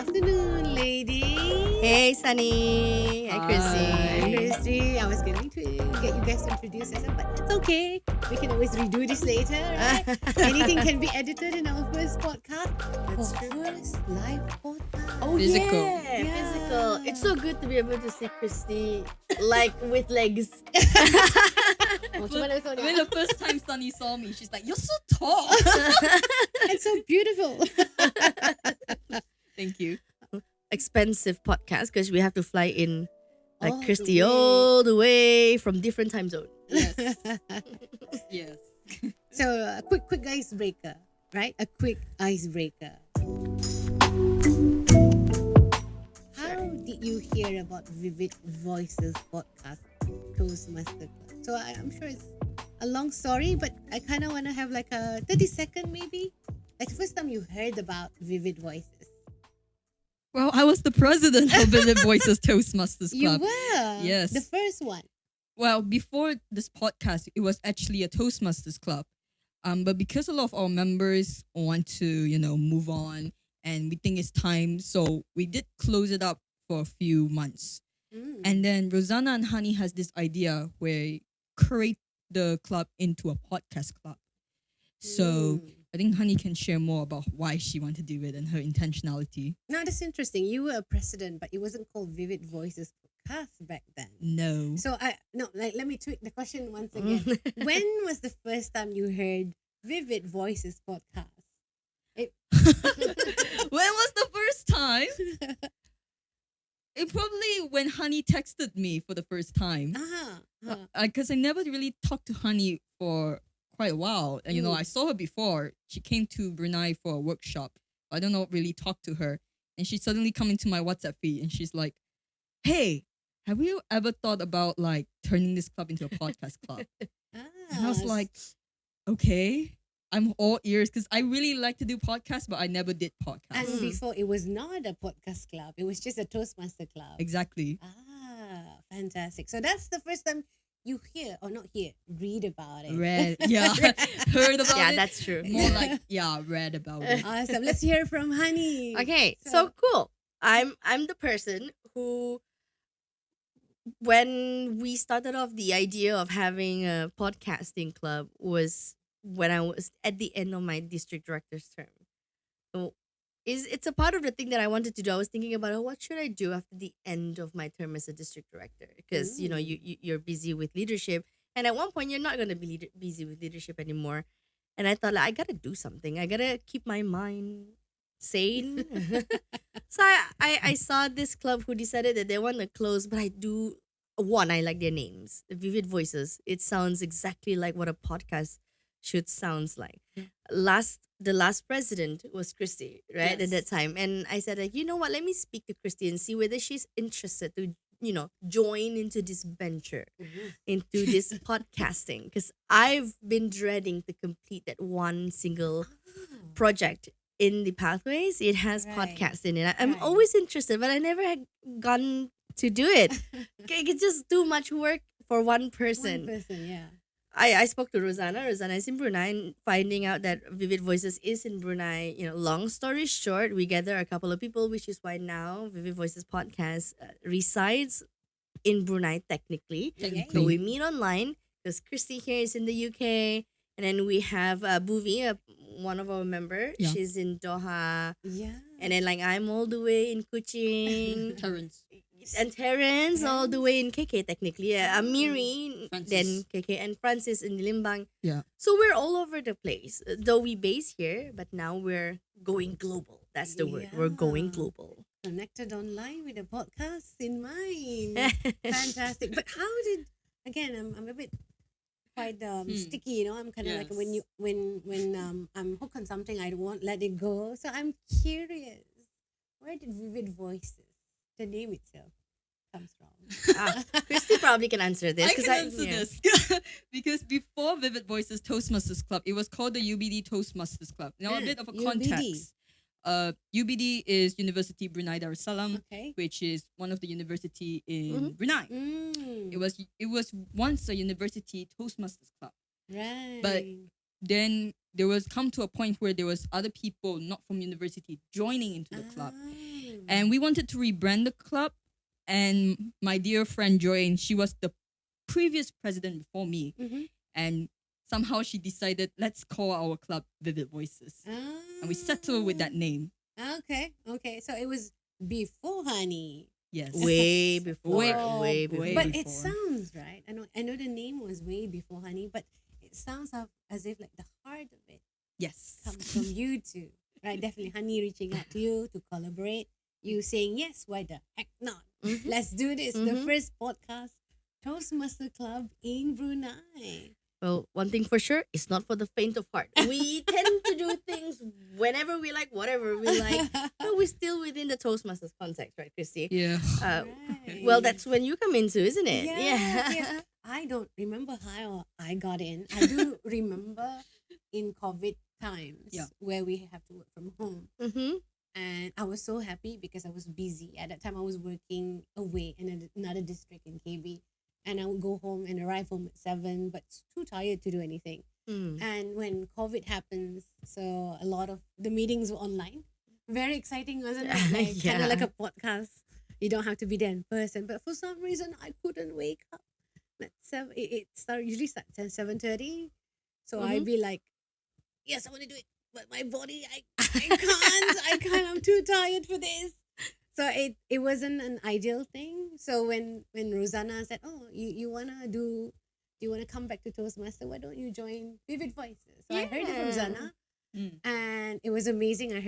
afternoon, ladies. Hey, Sunny. Hi, Kirsty. Hi, Kirsty. I was going to get you guys to introduce yourself, but it's okay. We can always redo this later, right? Anything can be edited in our first podcast. That's Our true. first live podcast. Oh, Physical. yeah, physical. It's so good to be able to see Kirsty like with legs. Oh, cuma nak I mean, the first time Sunny saw me, she's like, "You're so tall." it's so beautiful. Thank you. Expensive podcast because we have to fly in like All the Kirsty way. all the way from different time zone. Yes. Yes. So, a quick icebreaker, right? A quick icebreaker. How did you hear about Vivid Voices podcast Toastmaster Club? So I'm sure it's a long story, but I kind of want to have like a 30-second maybe. Like the first time you heard about Vivid Voices. Well, I was the president of Vivid Voices Toastmasters You Club. were? Yes. The first one. Well, before this podcast, it was actually a Toastmasters Club. But because a lot of our members want to, move on, and we think it's time, so we did close it up for a few months. Mm. And then Rosanna and Hani has this idea where create the club into a podcast club. So I think Hani can share more about why she wanted to do it and her intentionality. No, that's interesting. You were a president, but it wasn't called Vivid Voices podcast back then. No. So let me tweak the question once again. When was the first time you heard Vivid Voices podcast? When was the first time? It probably when Hani texted me for the first time. Because I never really talked to Hani for quite a while. And, I saw her before. She came to Brunei for a workshop. I don't know, really talk to her. And she suddenly come into my WhatsApp feed and she's like, "Hey, have you ever thought about like turning this club into a podcast club?" And I was like, okay, I'm all ears because I really like to do podcasts, but I never did podcasts. And before it was not a podcast club, it was just a Toastmaster club. Exactly. Fantastic. So that's the first time you hear, or not hear, read about it. Read, yeah, heard about Yeah, it. that's true. More like, read about it. Awesome. Let's hear from Hani. Okay, so cool. I'm the person who, when we started off the idea of having a podcasting club, was when I was at the end of my district director's term. So it's a part of the thing that I wanted to do. I was thinking about what should I do after the end of my term as a district director, because you're busy with leadership, and at one point you're not going to be busy with leadership anymore. And I thought, like, I gotta do something. I gotta keep my mind sane. So I saw this club who decided that they want to close, but I like their names, the Vivid Voices. It sounds exactly like what a podcast should sounds like. The last president was Kirsty, right? Yes. At that time. And I said, like, you know what, let me speak to Kirsty and see whether she's interested to, join into this venture, into this podcasting. Because I've been dreading to complete that one single project in the Pathways. It has Right. podcasts in it. I'm Right. always interested, but I never had gone to do it. It's just too much work for one person. One person, yeah. I spoke to Rosanna. Rosanna is in Brunei, and finding out that Vivid Voices is in Brunei. Long story short, we gather a couple of people, which is why now Vivid Voices podcast resides in Brunei technically. So we meet online because Kirsty here is in the UK, and then we have Buvi, one of our member. Yeah. She's in Doha, Yeah. and then like I'm all the way in Kuching. Terrence. And Terrence all the way in KK technically. Amiri, Francis. then KK, and Francis in Limbang. Yeah. So we're all over the place. Though we base here, but now we're going global. That's the word. We're going Yeah. global. Connected online with a podcast in mind. Fantastic. But how did, again, I'm a bit quite sticky, I'm kind of like Yes. when I'm hooked on something, I won't let it go. So I'm curious, where did Vivid Voices, the name itself, comes from? Kirsty probably can answer this. I can 'cause answer yeah. this because before Vivid Voices Toastmasters Club, it was called the UBD Toastmasters Club. Now a bit of a UBD. context. UBD is University Brunei Darussalam, Okay. which is one of the university in Brunei. Mm. It was once a university Toastmasters Club. Right. But then there was come to a point where there was other people not from university joining into the club. And we wanted to rebrand the club. And my dear friend Joanne, she was the previous president before me. And somehow she decided, let's call our club Vivid Voices. And we settled with that name. Okay. So it was before Hani. Yes. Way before. Way But before. it sounds right. I know the name was way before Hani, but it sounds as if like the heart of it Yes. comes from you two. Right? Definitely Hani reaching out to you to collaborate. You saying yes, why the heck not? Let's do this. The first podcast Toastmaster Club in Brunei. Well, one thing for sure, it's not for the faint of heart. We tend to do things whenever we like, whatever we like, but we're still within the Toastmasters context, right, Kirsty? Yeah. Well, that's when you come into, isn't it? Yes. I don't remember how I got in. I do remember in COVID times where we have to work from home. And I was so happy because I was busy. At that time, I was working away in another district in KB. And I would go home and arrive home at 7, but too tired to do anything. And when COVID happens, so a lot of the meetings were online. Very exciting, wasn't it? Like, kind of like a podcast. You don't have to be there in person. But for some reason, I couldn't wake up. At 7, it usually starts at 7:30. So I'd be like, yes, I want to do it. But my body, I can't. I'm too tired for this. So it wasn't an ideal thing. So when Rosanna said, "Oh, you wanna come back to Toastmaster? Why don't you join Vivid Voices?" So I heard it from Rosanna, and it was amazing. I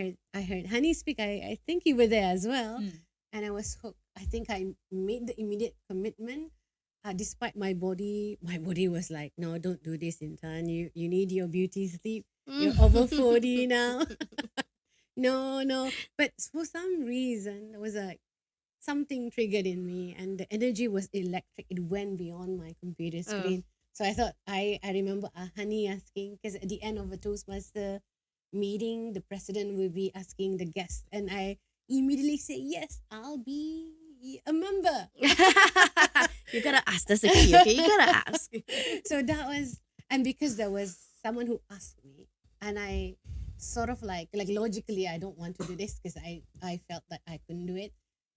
heard Hani speak. I think you were there as well, and I was hooked. I think I made the immediate commitment. Despite my body was like, "No, don't do this, Intan. You need your beauty sleep. You're over 40 now." No. But for some reason, there was something triggered in me, and the energy was electric. It went beyond my computer screen. So I thought, I remember Hani asking, because at the end of a Toastmaster meeting, the president will be asking the guest, and I immediately say, yes, I'll be a member. You gotta ask. That's the key, okay? You gotta ask. So that was, and because there was someone who asked me, and I sort of like logically, I don't want to do this because I felt that I couldn't do it.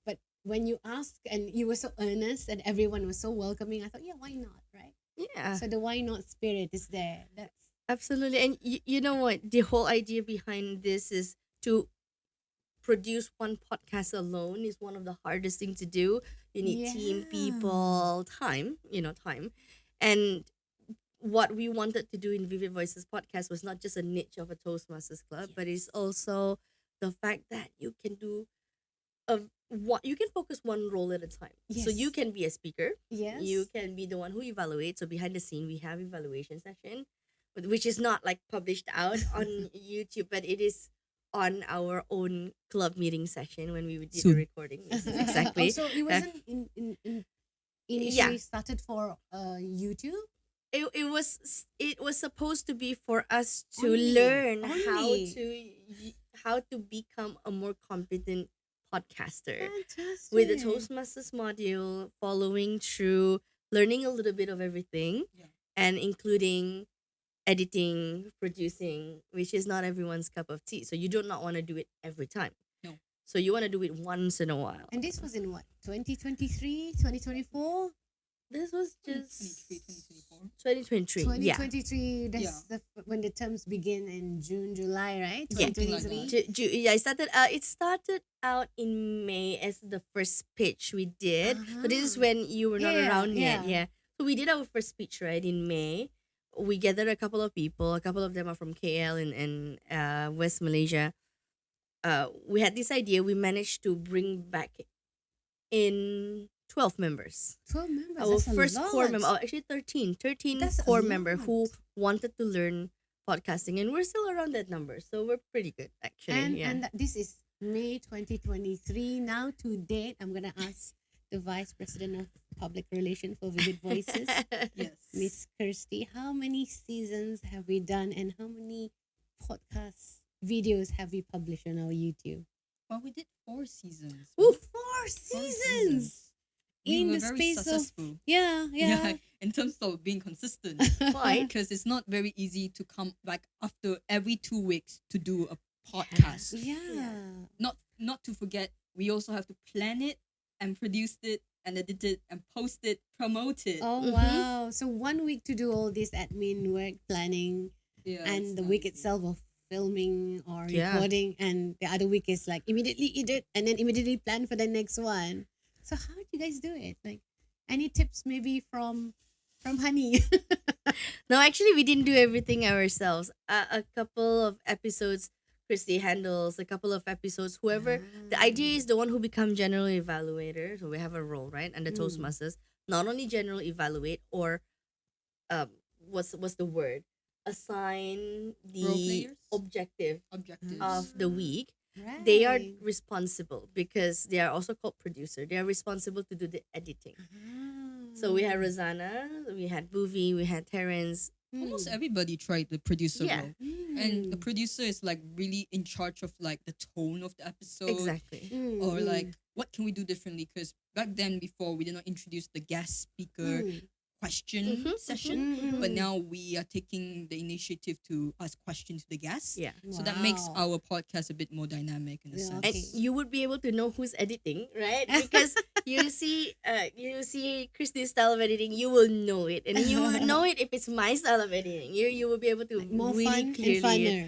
But when you asked and you were so earnest and everyone was so welcoming, I thought, yeah, why not, right? Yeah. So the why not spirit is there. That's Absolutely. And you know what? The whole idea behind this is to produce one podcast alone is one of the hardest things to do. You need team people, time. And what we wanted to do in Vivid Voices podcast was not just a niche of a Toastmasters club, but it's also the fact that you can do you can focus one role at a time. Yes. So you can be a speaker. Yes. You can be the one who evaluates. So behind the scene, we have evaluation session, which is not like published out on YouTube, but it is on our own club meeting session when we did the recording. Yes, exactly. So it wasn't initially started for YouTube. It was supposed to be for us to Only. learn how to become a more competent podcaster. Fantastic. With the Toastmasters module, following through, learning a little bit of everything, and including editing, producing, which is not everyone's cup of tea. So you do not want to do it every time. No. So you want to do it once in a while. And this was in what? 2023, 2024? This was just 2023. 2023. 2023. That's when the terms begin in June, July, right? Yeah. 2023. I started. It started out in May as the first pitch we did. So this is when you were not around yet. Yeah. So we did our first speech right in May. We gathered a couple of people. A couple of them are from KL and West Malaysia. We had this idea. We managed to bring back in 12 members. 12 members. Our That's first a lot. core member, actually 13 That's a core lot. member who wanted to learn podcasting, and we're still around that number, so we're pretty good actually. And this is May 2023. Now to date, I'm gonna ask the Vice President of Public Relations for Vivid Voices, Yes. Miss Kirsty. How many seasons have we done, and how many podcast videos have we published on our YouTube? Well, we did 4 seasons. Ooh, 4 4 seasons. We In were the very space successful. of yeah. In terms of being consistent. Why? Because it's not very easy to come back after every 2 weeks to do a podcast. Yeah. Not to forget we also have to plan it and produce it and edit it and post it, promote it. Oh wow! So 1 week to do all this admin work, planning, Yeah, and it's the not week easy. itself of filming or Yeah. recording, and the other week is like immediately edit and then immediately plan for the next one. So how do you guys do it? Like, any tips maybe from Hani? No, actually, we didn't do everything ourselves. A couple of episodes, Kirsty handles. A couple of episodes, whoever. The idea is the one who become general evaluator. So we have a role, right? And the Mm. Toastmasters not only general evaluate or what's the word? Assign Role the players? objective Objectives. of the Ah. week. Right. They are responsible because they are also called producer. They are responsible to do the editing. So we had Ah. Rosanna, we had Boovie, we had Terrence. Almost Mm. everybody tried the producer Yeah. role. And the Mm. producer is like really in charge of like the tone of the episode. Exactly. Mm, Or mm, like what can we do differently? Because back then before we did not introduce the guest speaker mm, question session. mm, But mm. now we are taking the initiative to ask questions to the guests. Yeah. So that makes Wow. our podcast a bit more dynamic in a Yeah, sense. And okay. you would be able to know who's editing, right? Because you see Christy's style of editing, you will know it. And you will know it if it's my style of editing. You will be able to Like more really fun and clearly funner.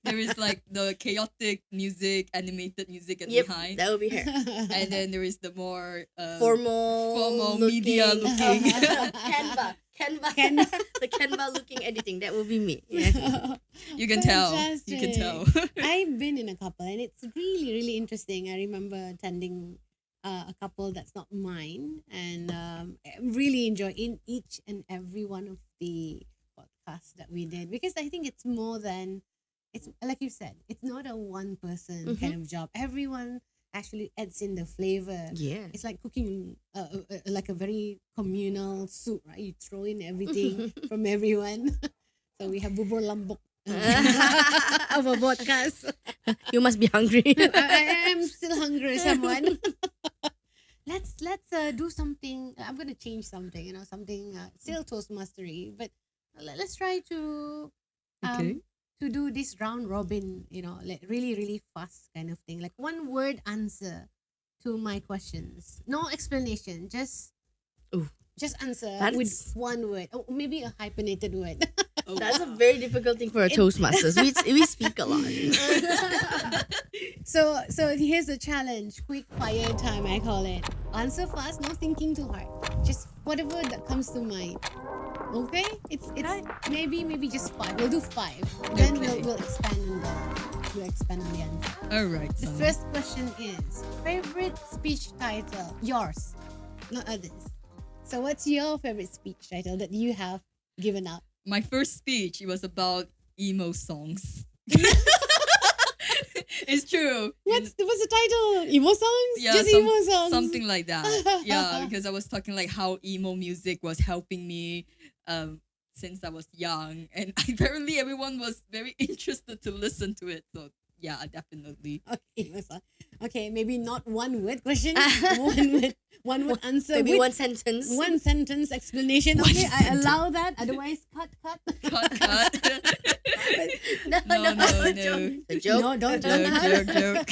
There is like the chaotic music, animated music at Yep, behind. that will be her. And then there is the more Formal media looking. Canva. The Canva looking editing. That will be me. Yeah. You can tell. You can tell. I've been in a couple, and it's really, really interesting. I remember attending a couple that's not mine, and I really enjoy in each and every one of the podcasts that we did, because I think it's more than, it's like you said, it's not a one person kind of job. Everyone actually adds in the flavor. Yeah. It's like cooking like a very communal soup, right? You throw in everything from everyone. So we have bubur lambok of a podcast. You must be hungry. I am still hungry, someone. let's do something. I'm gonna change something. Something still Toastmastery, but let's try to Okay. to do this round robin. Like really really fast kind of thing. Like one word answer to my questions. No explanation. Just Ooh. just answer That's- with one word. Oh, maybe a hyphenated word. That's a very difficult thing for a Toastmasters. We speak a lot. So here's the challenge. Quick fire time, I call it. Answer fast, no thinking too hard. Just whatever that comes to mind. Okay? It's maybe just 5. We'll do 5. Then Okay. we'll expand on the answer. All right. The Sunny. first question is favorite speech title. Yours, not others. So what's your favorite speech title that you have given up? My first speech, it was about emo songs. It's true. What's the title? Emo songs? Yeah, Just some- emo songs. Something like that. Yeah, because I was talking like how emo music was helping me since I was young, and apparently everyone was very interested to listen to it. So yeah, definitely. Okay, okay, maybe not one word question. one word answer. Maybe with one sentence. one sentence explanation. One Okay, I sentence. allow that. Otherwise, cut. Cut. No, No, no. A joke. No, don't Joke.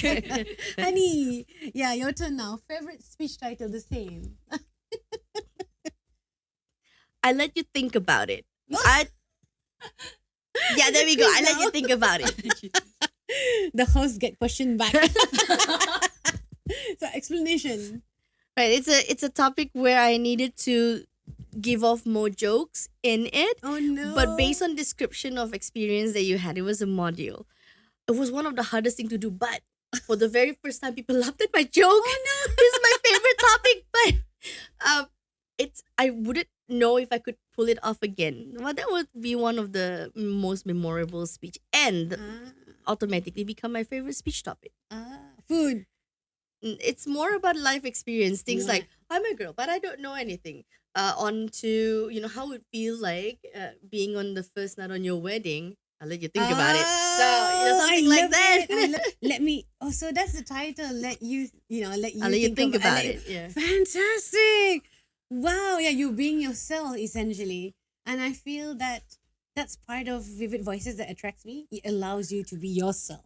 Honey, yeah, your turn now. Favorite speech title the same. I let you think about it. Yeah, there we go. I let you think about it. The host get question back. So explanation. Right. It's a topic where I needed to give off more jokes in it. Oh no. But based on description of experience that you had, it was a module. It was one of the hardest thing to do. But for the very first time, people laughed at my joke. Oh no. This is my favorite topic. But I wouldn't know if I could pull it off again. Well, that would be one of the most memorable speech and automatically become my favorite speech topic. Food. It's more about life experience. Things Yeah. like I'm a girl, but I don't know anything. On to how it feel like being on the first night on your wedding. I'll let you think about it. So something like that. Let me. Oh, so that's the title. Let you. Let you. I'll let you think about it. Yeah. Fantastic. Wow. Yeah, you being yourself essentially, and I feel that that's part of Vivid Voices that attracts me. It allows you to be yourself,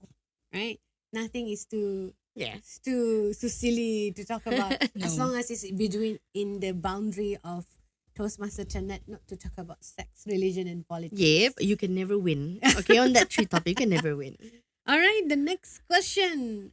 right? Nothing is too Yeah. It's too silly to talk about. As No. long as it's between in the boundary of Toastmaster Tenet, not to talk about sex, religion, and politics. Yep, you can never win. Okay, on that tree topic, you can never win. All right, the next question.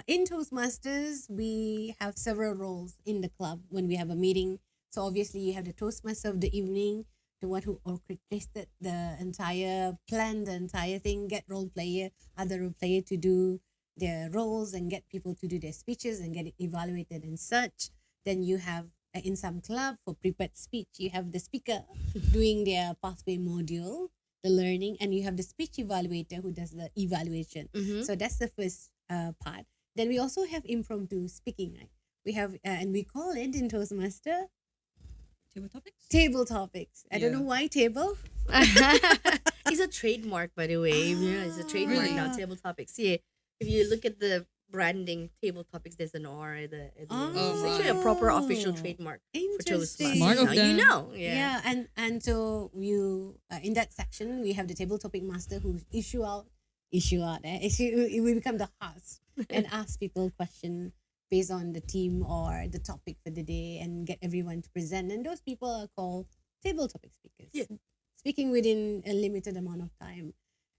In Toastmasters, we have several roles in the club when we have a meeting. So obviously, you have the Toastmaster of the evening, the one who orchestrated the entire plan, the entire thing, get role player, other role player to do their roles and get people to do their speeches and get it evaluated and such. Then you have in some club for prepared speech, you have the speaker doing their pathway module, the learning, and you have the speech evaluator who does the evaluation. Mhm. So that's the first part. Then we also have impromptu speaking, right? We have and we call it in Toastmaster Table topics? table topics. I don't Yeah. know why table. It's a trademark, by the way. Yeah, it's a trademark Really? now. Table topics. Yeah, if you look at the branding, table topics, there's an R at the end. It's actually a proper official Oh. trademark for Interesting. Toastmasters. Smart of Now you them. know. Yeah, and so you in that section we have the table topic master who we become the host and ask people question based on the theme or the topic for the day and get everyone to present, and those people are called table topic speakers. Yeah. Speaking within a limited amount of time,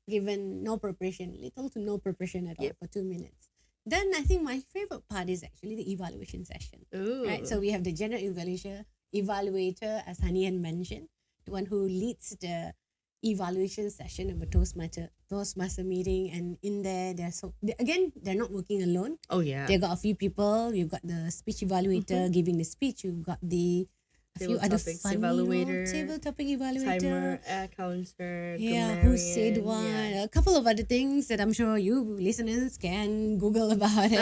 given no preparation, little to no preparation at all Yep. for 2 minutes. Then I think my favorite part is actually the evaluation session. Ooh. Right, so we have the general evaluator, as Hani had mentioned, the one who leads the evaluation session of a Toastmaster meeting, and in there they're not working alone. Oh yeah. They got a few people. You've got the speech evaluator giving the speech. You've got a few Table other topics funny evaluator, table topic evaluator. Timer, counter, Yeah, who said grammarian, what? yeah. A couple of other things that I'm sure you listeners can Google about it.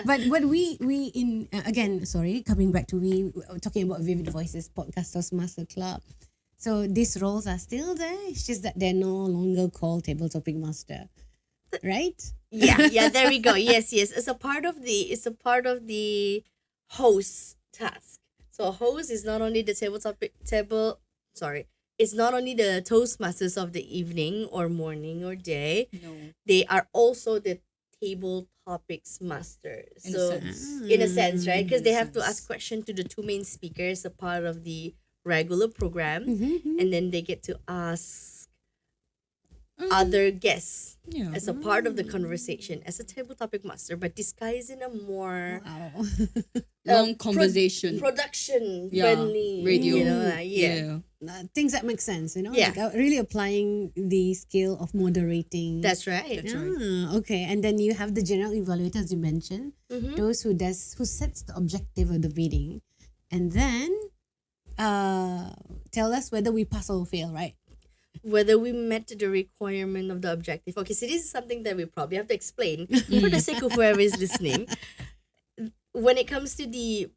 But what we in again, sorry, coming back to we were talking about Vivid Voices podcast Toastmaster Club. So these roles are still there. It's just that they're no longer called table topic master, right? Yeah, there we go. Yes. It's a part of the host task. So a host is not only the it's not only the Toastmasters of the evening or morning or day. No. They are also the table topics masters. In a So sense. in a sense, right? Because they In a have to sense. ask question to the two main speakers, a part of the regular program, Mm-hmm. and then they get to ask Mm, other guests yeah. as a part of the conversation as a table topic master, but disguised in a more Wow. Long conversation. production Yeah, friendly radio. You know, yeah. Things that make sense, Yeah. like really applying the skill of moderating. That's right. That's right. Okay, and then you have the general evaluator, as you mentioned, Mhm. those who sets the objective of the meeting, and then tell us whether we pass or fail, right? Whether we met the requirement of the objective. Okay, so this is something that we probably have to explain for the sake of whoever is listening. When it comes to the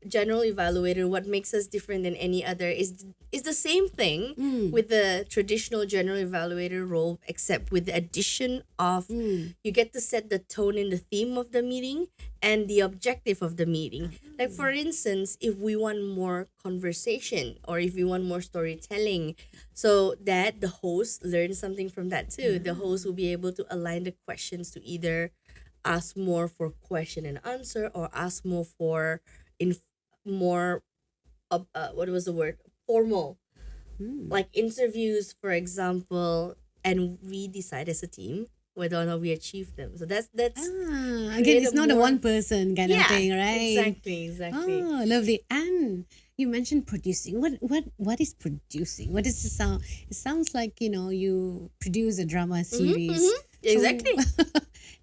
general evaluator, what makes us different than any other is the same thing with the traditional general evaluator role, except with the addition of you get to set the tone and the theme of the meeting and the objective of the meeting. Like for instance, if we want more conversation or if we want more storytelling, so that the host learns something from that too. The host will be able to align the questions to either ask more for question and answer or ask more for more what was the word, formal, like interviews, for example, and we decide as a team whether or not we achieve them. So that's Again, create it's a not a more- one person kind of thing, right? exactly. Oh, lovely. And you mentioned producing. What is producing? What does it sound? It sounds like you produce a drama series. Exactly.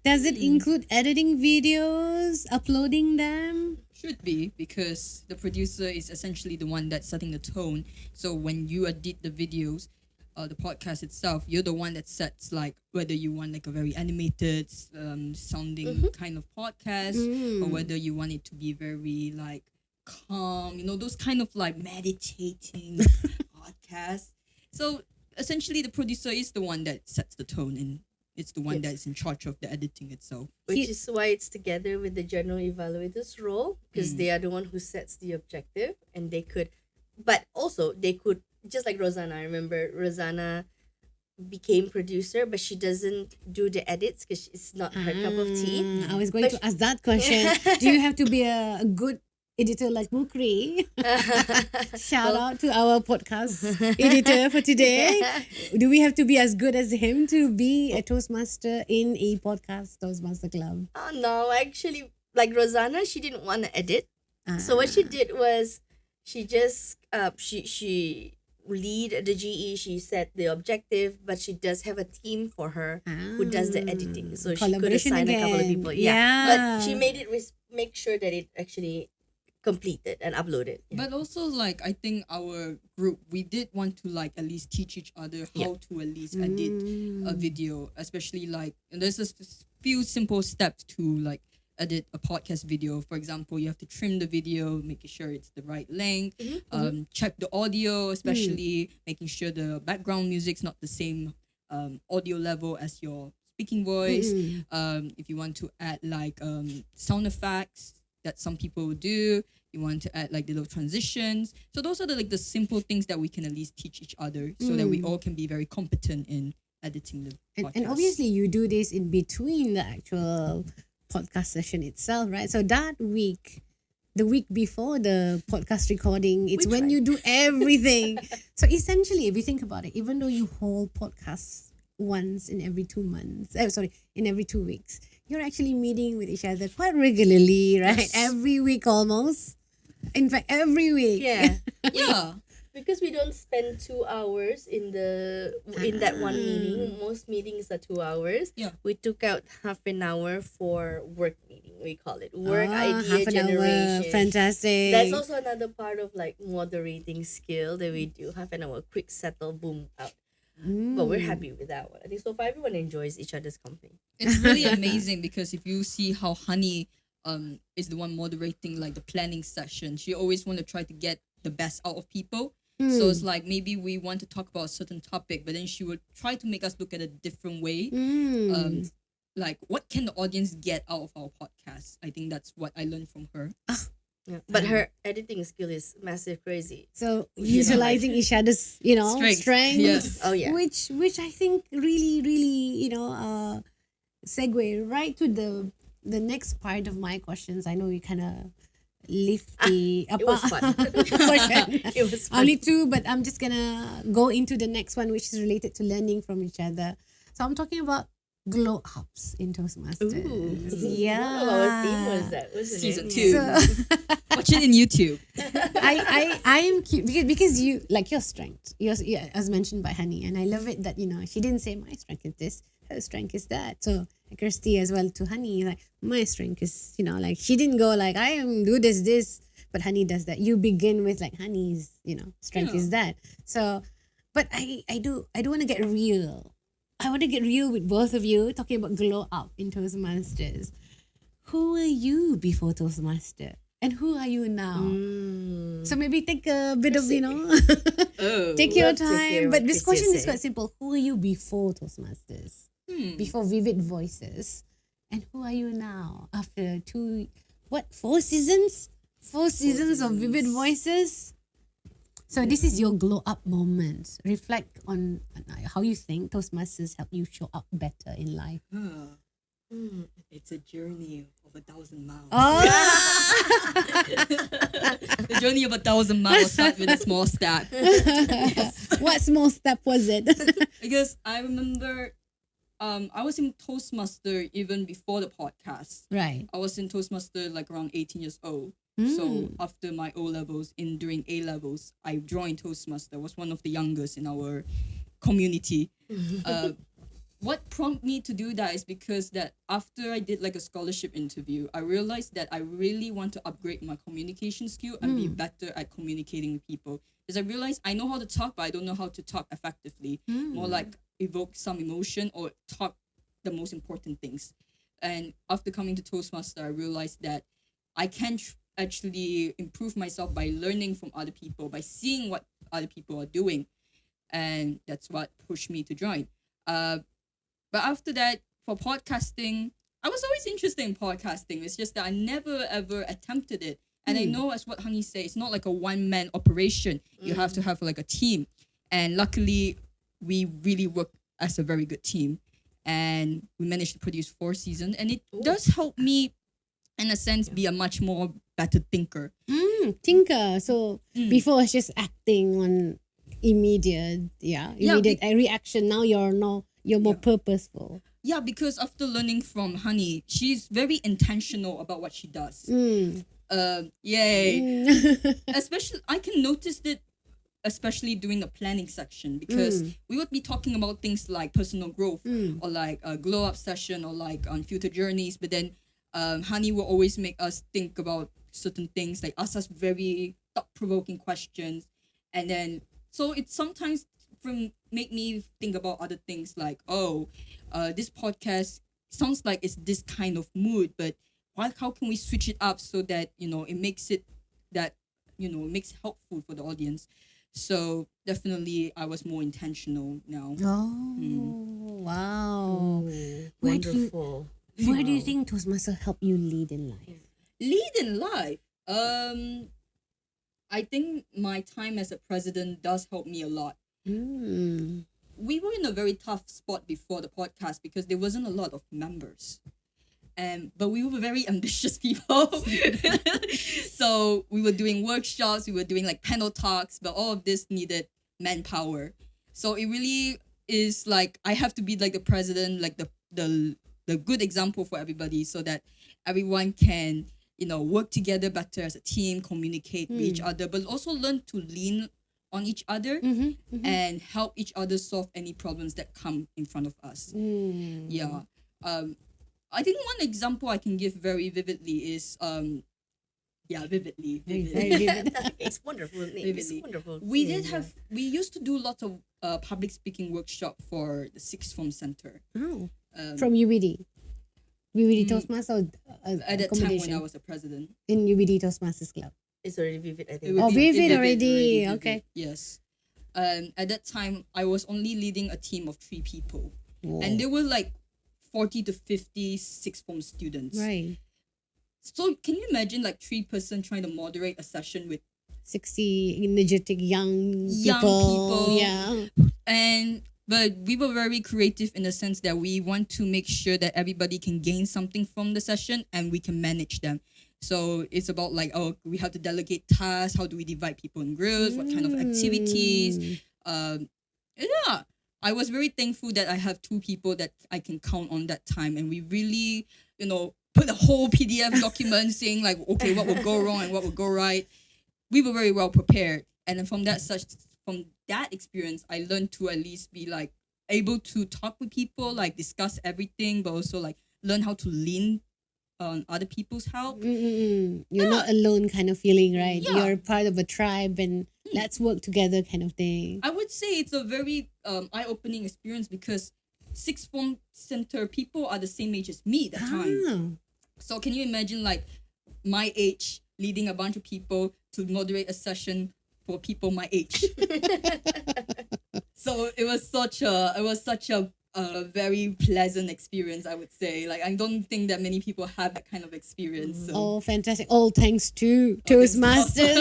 Does it include editing videos, uploading them? Should be, because the producer is essentially the one that's setting the tone. So when you edit the videos, the podcast itself, you're the one that sets like whether you want like a very animated sounding kind of podcast or whether you want it to be very like calm, those kind of like meditating podcasts. So essentially the producer is the one that sets the tone, and it's the one that's in charge of the editing itself. Which is why it's together with the general evaluator's role, because they are the one who sets the objective, and they could, but also they could, just like Rosanna. I remember Rosanna became producer, but she doesn't do the edits because it's not her cup of tea. I was going But to ask that question. Do you have to be a good editor like Mukri? Shout out to our podcast editor for today. Do we have to be as good as him to be a Toastmaster in a podcast Toastmaster club? Oh no, actually, like Rosanna, she didn't want to edit. So what she did was she just she lead the GE. She set the objective, but she does have a team for her who does the editing. So she could Collaboration assign a couple of again. people. Yeah. But she made it make sure that it actually completed and uploaded. Yeah. But also, like, I think our group, we did want to, like, at least teach each other how to at least edit a video, especially, like, and there's a few simple steps to, like, edit a podcast video. For example, you have to trim the video, making sure it's the right length, check the audio, especially making sure the background music's not the same audio level as your speaking voice. If you want to add, like, sound effects that some people do, you want to add like little transitions. So those are the simple things that we can at least teach each other, so that we all can be very competent in editing the podcast. And obviously, you do this in between the actual podcast session itself, right? So that week, the week before the podcast recording, it's when you do everything. So essentially, if you think about it, even though you hold podcasts once in every 2 months, in every 2 weeks, you're actually meeting with each other quite regularly, right? Yes. Every week almost. In fact, every week. Yeah. Yeah. Because we don't spend 2 hours in that one meeting. Most meetings are 2 hours. Yeah. We took out half an hour for work meeting. We call it work idea half an hour. generation. Fantastic. That's also another part of like moderating skill that we do. Half an hour, quick settle, boom, out. But we're happy with that one. I think so far everyone enjoys each other's company. It's really amazing, because if you see how Hani is the one moderating like the planning session, she always want to try to get the best out of people. So it's like maybe we want to talk about a certain topic, but then she would try to make us look at a different way. Like, what can the audience get out of our podcast? I think that's what I learned from her. Yeah. But her editing skill is massive crazy. So utilizing each other's, strengths. Yes. Oh yeah. Which I think really, segue right to the next part of my questions. I know we kind of lift the It was fun. question. It was fun. Only two, but I'm just gonna go into the next one, which is related to learning from each other. So I'm talking about glow ups in Toastmasters. Yeah. One of our theme was that, wasn't Season it? 2. So, Watch it in YouTube. I am cute because you like your strength. As mentioned by Hani, and I love it that she didn't say my strength is this, her strength is that. So Kirsty as well to Hani, like my strength is like she didn't go like I am do this, but Hani does that. You begin with like Hani's strength is that. So, but I do want to get real. I want to get real with both of you, talking about glow up in Toastmasters. Who were you before Toastmaster? And who are you now? So maybe take a bit of, take your love to hear time. what But this Kirsty question is is quite saying. simple. Who were you before Toastmasters? Before Vivid Voices? And who are you now after 4 seasons? 4 seasons of Vivid Voices? So this is your glow up moment. Reflect on how you think Toastmasters help you show up better in life. It's a journey of 1,000 miles. Oh, The journey of 1,000 miles starts with a small step. what small step was it? Because I remember I was in Toastmaster even before the podcast. Right. I was in Toastmaster like around 18 years old. So after my O-levels, during A-levels, I joined Toastmaster. I was one of the youngest in our community. What prompted me to do that is because that after I did like a scholarship interview, I realized that I really want to upgrade my communication skill and be better at communicating with people. Because I realized I know how to talk, but I don't know how to talk effectively. More like evoke some emotion or talk the most important things. And after coming to Toastmaster, I realized that I can actually improve myself by learning from other people, by seeing what other people are doing. And that's what pushed me to join. But after that, for podcasting, I was always interested in podcasting. It's just that I never ever attempted it. And I know, as what Hani said, it's not like a one-man operation. You have to have like a team. And luckily, we really work as a very good team, and we managed to produce 4 seasons, and it does help me, in a sense, be a much more better thinker. Tinker. So before it's just acting on immediate reaction. Now you're more purposeful. Yeah, because after learning from Hani, she's very intentional about what she does. Yay. Especially, I can notice that, especially during the planning section, because we would be talking about things like personal growth or like a glow up session or like on future journeys. But then Hani will always make us think about certain things, like ask us very thought-provoking questions. And then, so it sometimes make me think about other things like, this podcast sounds like it's this kind of mood, but how can we switch it up so that, it makes it helpful for the audience. So definitely I was more intentional now. Wow. Wonderful. Where do you think Toastmaster help you lead in life? Lead in life. I think my time as a president does help me a lot. We were in a very tough spot before the podcast because there wasn't a lot of members. But we were very ambitious people. So we were doing workshops, we were doing like panel talks, but all of this needed manpower. So it really is like I have to be like the president, like the good example for everybody, so that everyone can, work together better as a team, communicate with each other, but also learn to lean on each other and help each other solve any problems that come in front of us. Yeah. I think one example I can give very vividly is vividly. Very vivid. It's wonderful. It's wonderful. We used to do lots of public speaking workshop for the Sixth Form Center. From UBD. UBD Toastmasters at that time when I was a president. In UBD Toastmasters Club. It's already vivid, I think. Vivid already. Okay. Yes. At that time, I was only leading a team of 3 people. Whoa. And there were like 40 to 50 sixth form students. Right. So can you imagine like 3-person trying to moderate a session with 60 energetic young people. Yeah. But we were very creative in the sense that we want to make sure that everybody can gain something from the session and we can manage them. So it's about like, we have to delegate tasks. How do we divide people in groups? What kind of activities? I was very thankful that I have 2 people that I can count on that time. And we really, put a whole PDF document saying like, okay, what will go wrong and what will go right. We were very well prepared. And then from that experience, I learned to at least be like able to talk with people, like discuss everything, but also like learn how to lean on other people's help. You're not alone kind of feeling, right? Yeah. You're part of a tribe and let's work together kind of thing. I would say it's a very eye-opening experience because Sixth Form Center people are the same age as me at that time. So can you imagine like my age leading a bunch of people to moderate a session for people my age? So it was such a very pleasant experience, I would say. Like I don't think that many people have that kind of experience. So. Oh, fantastic! All thanks to Toastmasters.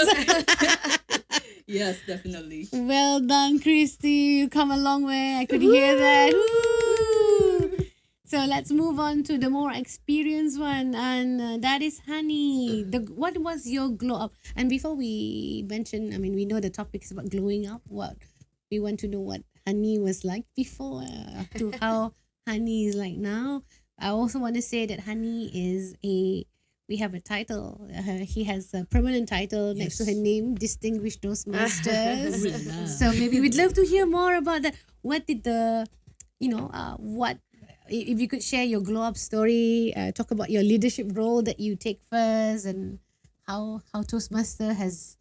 Yes, definitely. Well done, Kirsty. You come a long way. I could hear that. Woo! So let's move on to the more experienced one, and that is Hani. What was your glow up? And before we mention, we know the topic is about glowing up. We want to know what Hani was like before to how Hani is like now. I also want to say that Hani we have a title. He has a permanent title next to her name, Distinguished Toastmasters. So maybe we'd love to hear more about that. What did if you could share your glow up story, talk about your leadership role that you take first and how Toastmaster has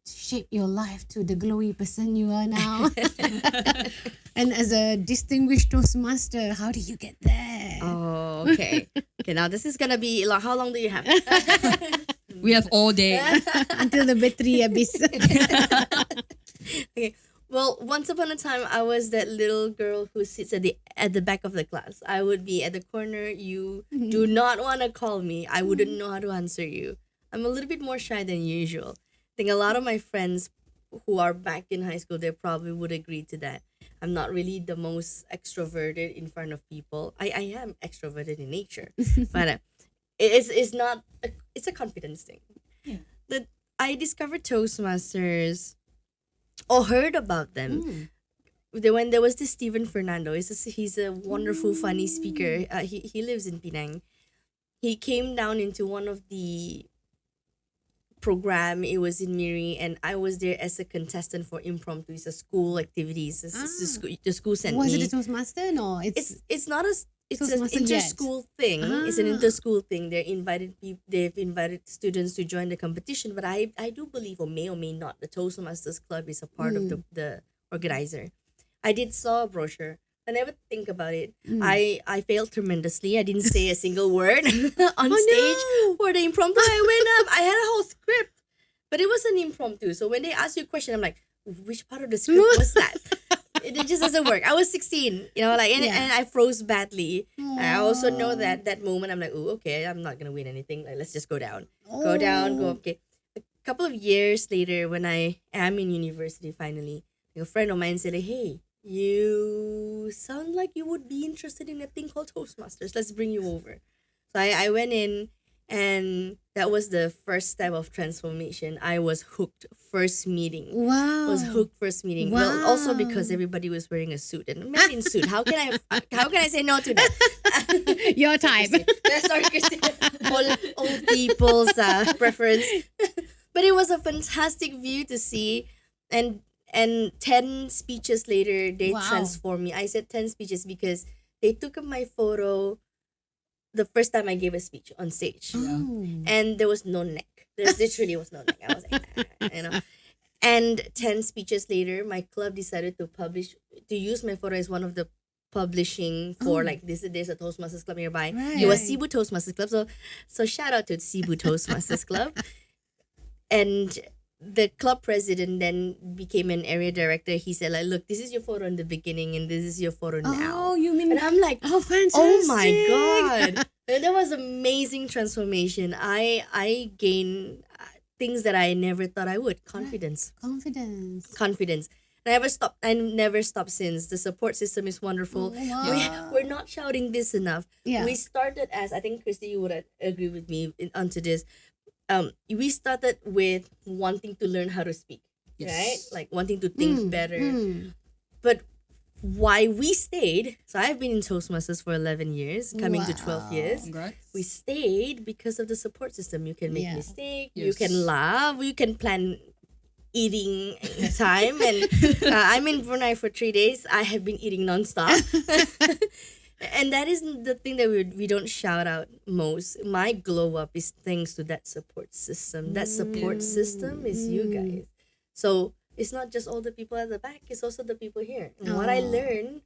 shaped your life to the glowy person you are now. And as a distinguished Toastmaster, how do you get there? Oh, okay. Okay, now this is gonna be like, how long do you have? We have all day. Until the battery habis. Okay. Well, once upon a time, I was that little girl who sits at the back of the class. I would be at the corner. You do not want to call me. I wouldn't know how to answer you. I'm a little bit more shy than usual. I think a lot of my friends who are back in high school, they probably would agree to that. I'm not really the most extroverted in front of people. I am extroverted in nature, but it's not. It's a confidence thing. Yeah. That I discovered Toastmasters or heard about them. When there was this Steven Fernando. He's a wonderful, funny speaker. He lives in Penang. He came down into one of the program. It was in Miri, and I was there as a contestant for impromptu. It's a school activities. The school sent Was me. it a Toastmaster? No, It's not a. It's an Toastmaster yet. inter-school thing. It's an inter-school thing. They've invited students to join the competition. But I do believe, or may not, the Toastmasters Club is a part of the organizer. I did saw a brochure. I never think about it. I failed tremendously. I didn't say a single word on stage for the impromptu. I went up. I had a whole script, but it was an impromptu. So when they ask you a question, I'm like, which part of the script was that? It just doesn't work. I was 16, and I froze badly. I also know that moment I'm like, oh, okay, I'm not gonna win anything. Like, let's just go down, go up. Okay. A couple of years later, when I am in university, finally, a friend of mine said, hey, you sound like you would be interested in a thing called Toastmasters. Let's bring you over. So I went in, and that was the first step of transformation. I was hooked first meeting. Wow. Well, also because everybody was wearing a suit, and men in suit. How can I say no to that? Your type. Sorry, Kirsty. Old people's preference. But it was a fantastic view to see, and 10 speeches later, they transformed me. I said 10 speeches because they took up my photo the first time I gave a speech on stage. And there was no neck. There literally was no neck. I was like, And 10 speeches later, my club decided to use my photo as one of the publishing for there's a Toastmasters Club nearby. Right. It was Cebu Toastmasters Club. So shout out to Cebu Toastmasters Club. And the club president then became an area director. He said, like, look, this is your photo in the beginning and this is your photo now. Oh, you mean? And I'm like, oh, fantastic. oh my God. And that was amazing transformation. I gained things that I never thought I would. Confidence. I never stopped since. The support system is wonderful. We're not shouting this enough. Yeah. We started as, I think, Kirsty, you would agree with me onto this. We started with wanting to learn how to speak, right? Like wanting to think better. But why we stayed, so I've been in Toastmasters for 11 years, coming to 12 years. Congrats. We stayed because of the support system. You can make mistakes, you Yes. can laugh, you can plan eating time. And I'm in Brunei for 3 days. I have been eating nonstop. And that is the thing that we don't shout out most. My glow up is thanks to that support system. That support system is you guys. So it's not just all the people at the back, it's also the people here. And what I learned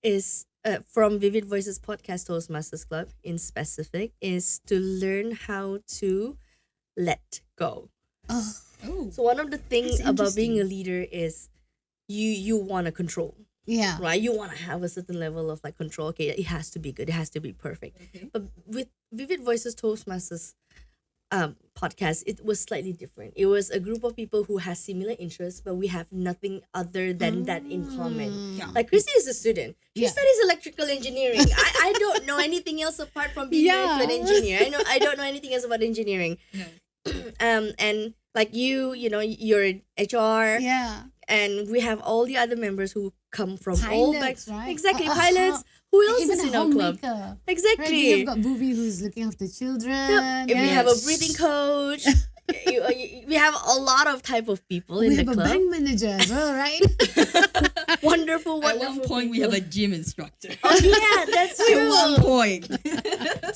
is from Vivid Voices Podcast Toastmasters Club in specific, is to learn how to let go. Oh, So one of the things That's about being a interesting. leader is you want to control. yeah. Right, you want to have a certain level of like control. Okay, it has to be good, it has to be perfect. But with Vivid Voices Toastmasters podcast, it was slightly different. It was a group of people who has similar interests, but we have nothing other than that in common. Yeah. Like Kirsty is a student. She studies electrical engineering. I don't know anything else apart from being married to an engineer. I don't know anything else about engineering. No. And like you're HR. Yeah. And we have all the other members who come from all back. Pilots, right? Exactly, pilots. Who else Even is a in our club? homemaker. Exactly. Right, you've got Booby who's looking after children. We have a breathing coach. We have a lot of type of people We in have the a club. bank manager as well, right? Wonderful. At one point, we have a gym instructor. Oh yeah, that's At one true. point.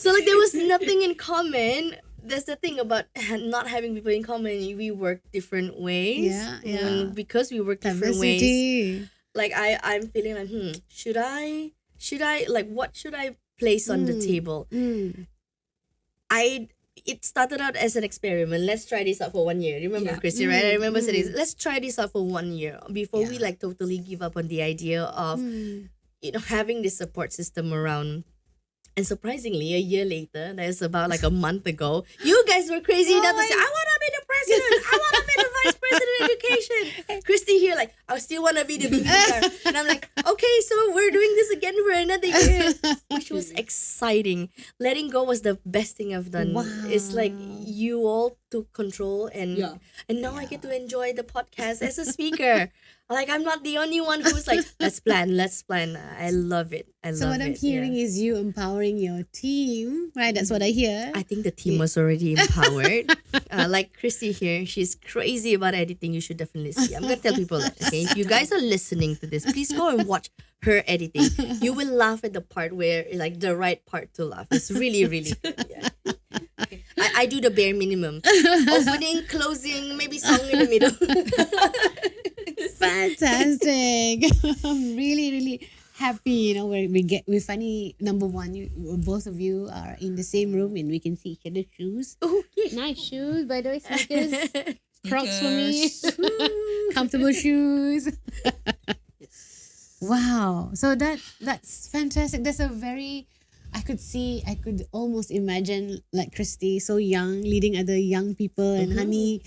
So like there was nothing in common. That's the thing about not having people in common. We work different ways. Yeah, And because we work different ways, Diversity. like I'm feeling like should I like what should I place on the table? It started out as an experiment. Let's try this out for 1 year. Remember, Kirsty, right? I remember saying, let's try this out for 1 year before we like totally give up on the idea of having this support system around. And surprisingly, a year later, that's about like a month ago, you guys were crazy enough to say, I want to be the president. I want to be the vice president of education. Kirsty here, like, I still want to be the VP. And I'm like, okay, so we're doing this again for another year, which was exciting. Letting go was the best thing I've done. Wow. It's like you all took control, and now I Yeah. get to enjoy the podcast as a speaker. Like, I'm not the only one who's like, let's plan. I love it. So what I'm hearing is you empowering your team, right? That's what I hear. I think the team was already empowered. Like Kirsty here, she's crazy about editing. You should definitely see. I'm gonna tell people that. Okay, if you guys are listening to this, please go and watch her editing. You will laugh at the part where, like, the right part to laugh. It's really, really good. Yeah. Okay. I do the bare minimum: opening, closing, maybe song in the middle. Fantastic. I'm really, really happy. We finally, number one, both of you are in the same room and we can see each other's shoes. Oh, yeah. Nice shoes, by the way, sneakers. Crocs for me. Sneakers. Comfortable shoes. Wow. So that's fantastic. That's a very, I could almost imagine like Kirsty, so young, leading other young people, and Hani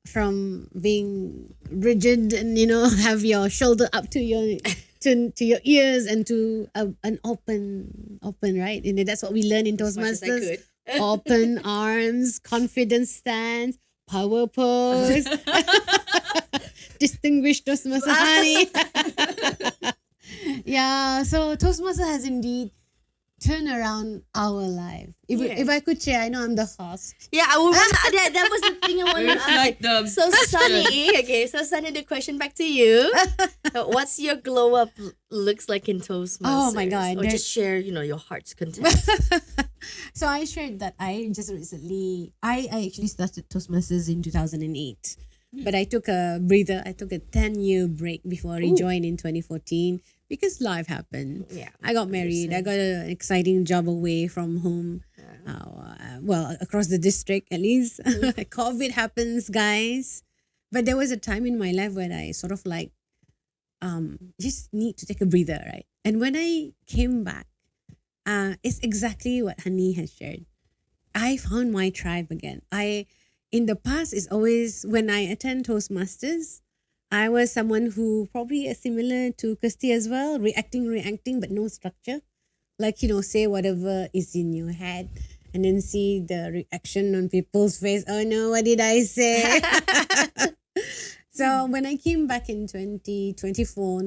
from being rigid and have your shoulder up to your to your ears and to an open right, and that's what we learn in As much as I Toastmasters. could. Open arms, confident stance, power pose. Distinguished Toastmaster Hani. Yeah, so Toastmaster has indeed turned around our life. If I could share, I know I'm the host. Yeah, I would. That was the thing I wanted to It's ask. like the So Sunny, the question back to you. What's your glow up looks like in Toastmasters? Oh my God, Or just share, your heart's content. So I shared that I just recently, I actually started Toastmasters in 2008. But I took a breather. I took a 10-year break before I rejoined in 2014 because life happened. Yeah, I got married. I got an exciting job away from home. Across the district at least. COVID happens, guys. But there was a time in my life when I sort of like just need to take a breather, right? And when I came back, it's exactly what Hani has shared. I found my tribe again. In the past, it's always when I attend Toastmasters, I was someone who probably is similar to Kirsty as well, reacting, but no structure. Like, say whatever is in your head and then see the reaction on people's face. Oh no, what did I say? So when I came back in 2024,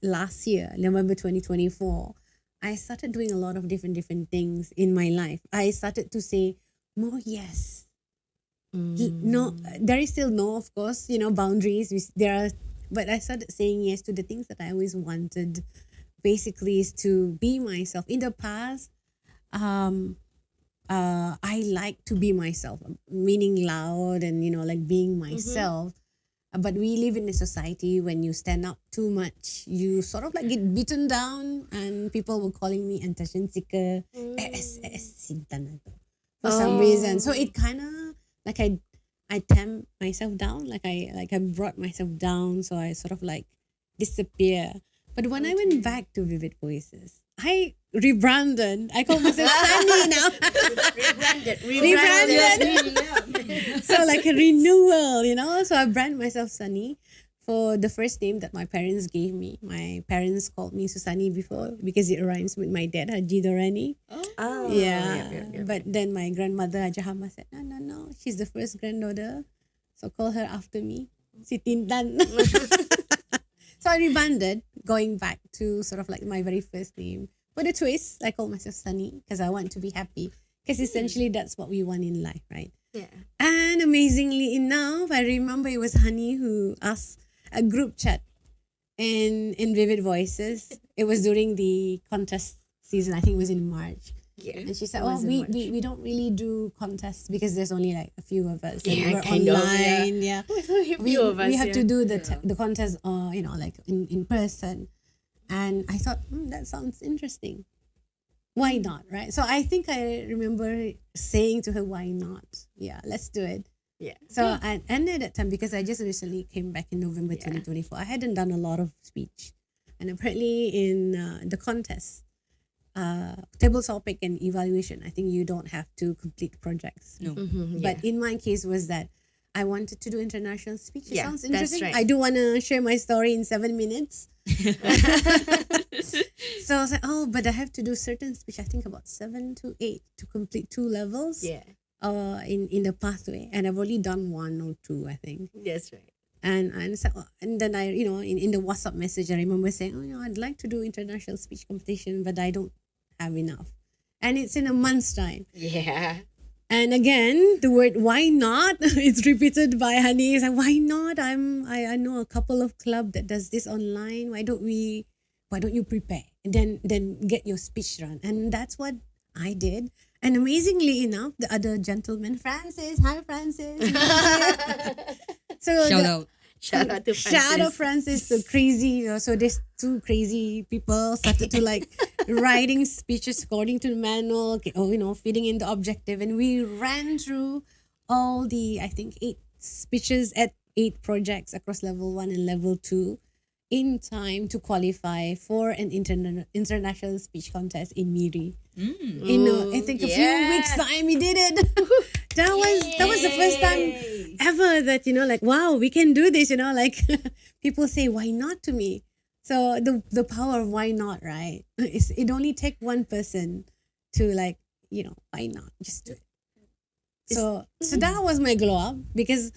last year, November 2024, I started doing a lot of different things in my life. I started to say more yes. No, there is still no, of course, boundaries. But I started saying yes to the things that I always wanted. Basically, is to be myself. In the past, I like to be myself, meaning loud and like being myself. But we live in a society when you stand up too much, you sort of like get beaten down, and people were calling me attention seeker. For some reason, so it kind of like I tamped myself down, like I brought myself down, so I sort of like disappear. But when I went back to Vivid Voices, I rebranded. I call myself Sunni now. Rebranded. So like a renewal, So I brand myself Sunni for the first name that my parents gave me. My parents called me Susani before because it rhymes with my dad, Haji Dorani. Oh, Yeah. But then my grandmother, Haja Hama, said, no. She's the first granddaughter. So call her after me. Si Tintan. So I rebranded, going back to sort of like my very first name. With a twist, I call myself Sunny because I want to be happy. Because essentially that's what we want in life, right? Yeah. And amazingly enough, I remember it was Hani who asked a group chat in Vivid Voices. It was during the contest season. I think it was in March. Yeah. And she said, it was in March. we don't really do contests because there's only like a few of us. And Yeah, we're kind of, online. Yeah. There's only a few of us, we have yeah. to do the contest, like in person. And I thought, that sounds interesting. Why not, right? So I think I remember saying to her, why not? Yeah, let's do it. Yeah. So I ended that time because I just recently came back in November 2024. I hadn't done a lot of speech. And apparently in the contest, table topic and evaluation, I think you don't have to complete projects. No. But in my case was that I wanted to do international speech. It Yeah, sounds that's interesting. right. I do want to share my story in 7 minutes. So I was like, oh, but I have to do certain speech. I think about 7 to 8 to complete 2 levels. Yeah, In the pathway, and I've only done 1 or 2, I think. that's right. And then I, in the WhatsApp message, I remember saying, oh, I'd like to do international speech competition, but I don't have enough, and it's in a month's time. Yeah. And again, the word "why not" it's repeated by Hani. It's like, why not? I know a couple of club that does this online. Why don't you prepare and then get your speech run? And that's what I did. And amazingly enough, the other gentleman, Francis, hi Francis. So Shout out. Shout out to Francis. Shout out Francis, so crazy. So these 2 crazy people started to like writing speeches according to the manual, fitting in the objective. And we ran through all the, I think, 8 speeches at 8 projects across level 1 and level 2 in time to qualify for an international speech contest in Miri. I think a few weeks time we did it. that was the first time ever that like, wow, we can do this. Like people say, why not to me? So the power of why not, right? It only take one person to like, why not? Just do it. So that was my glow up, because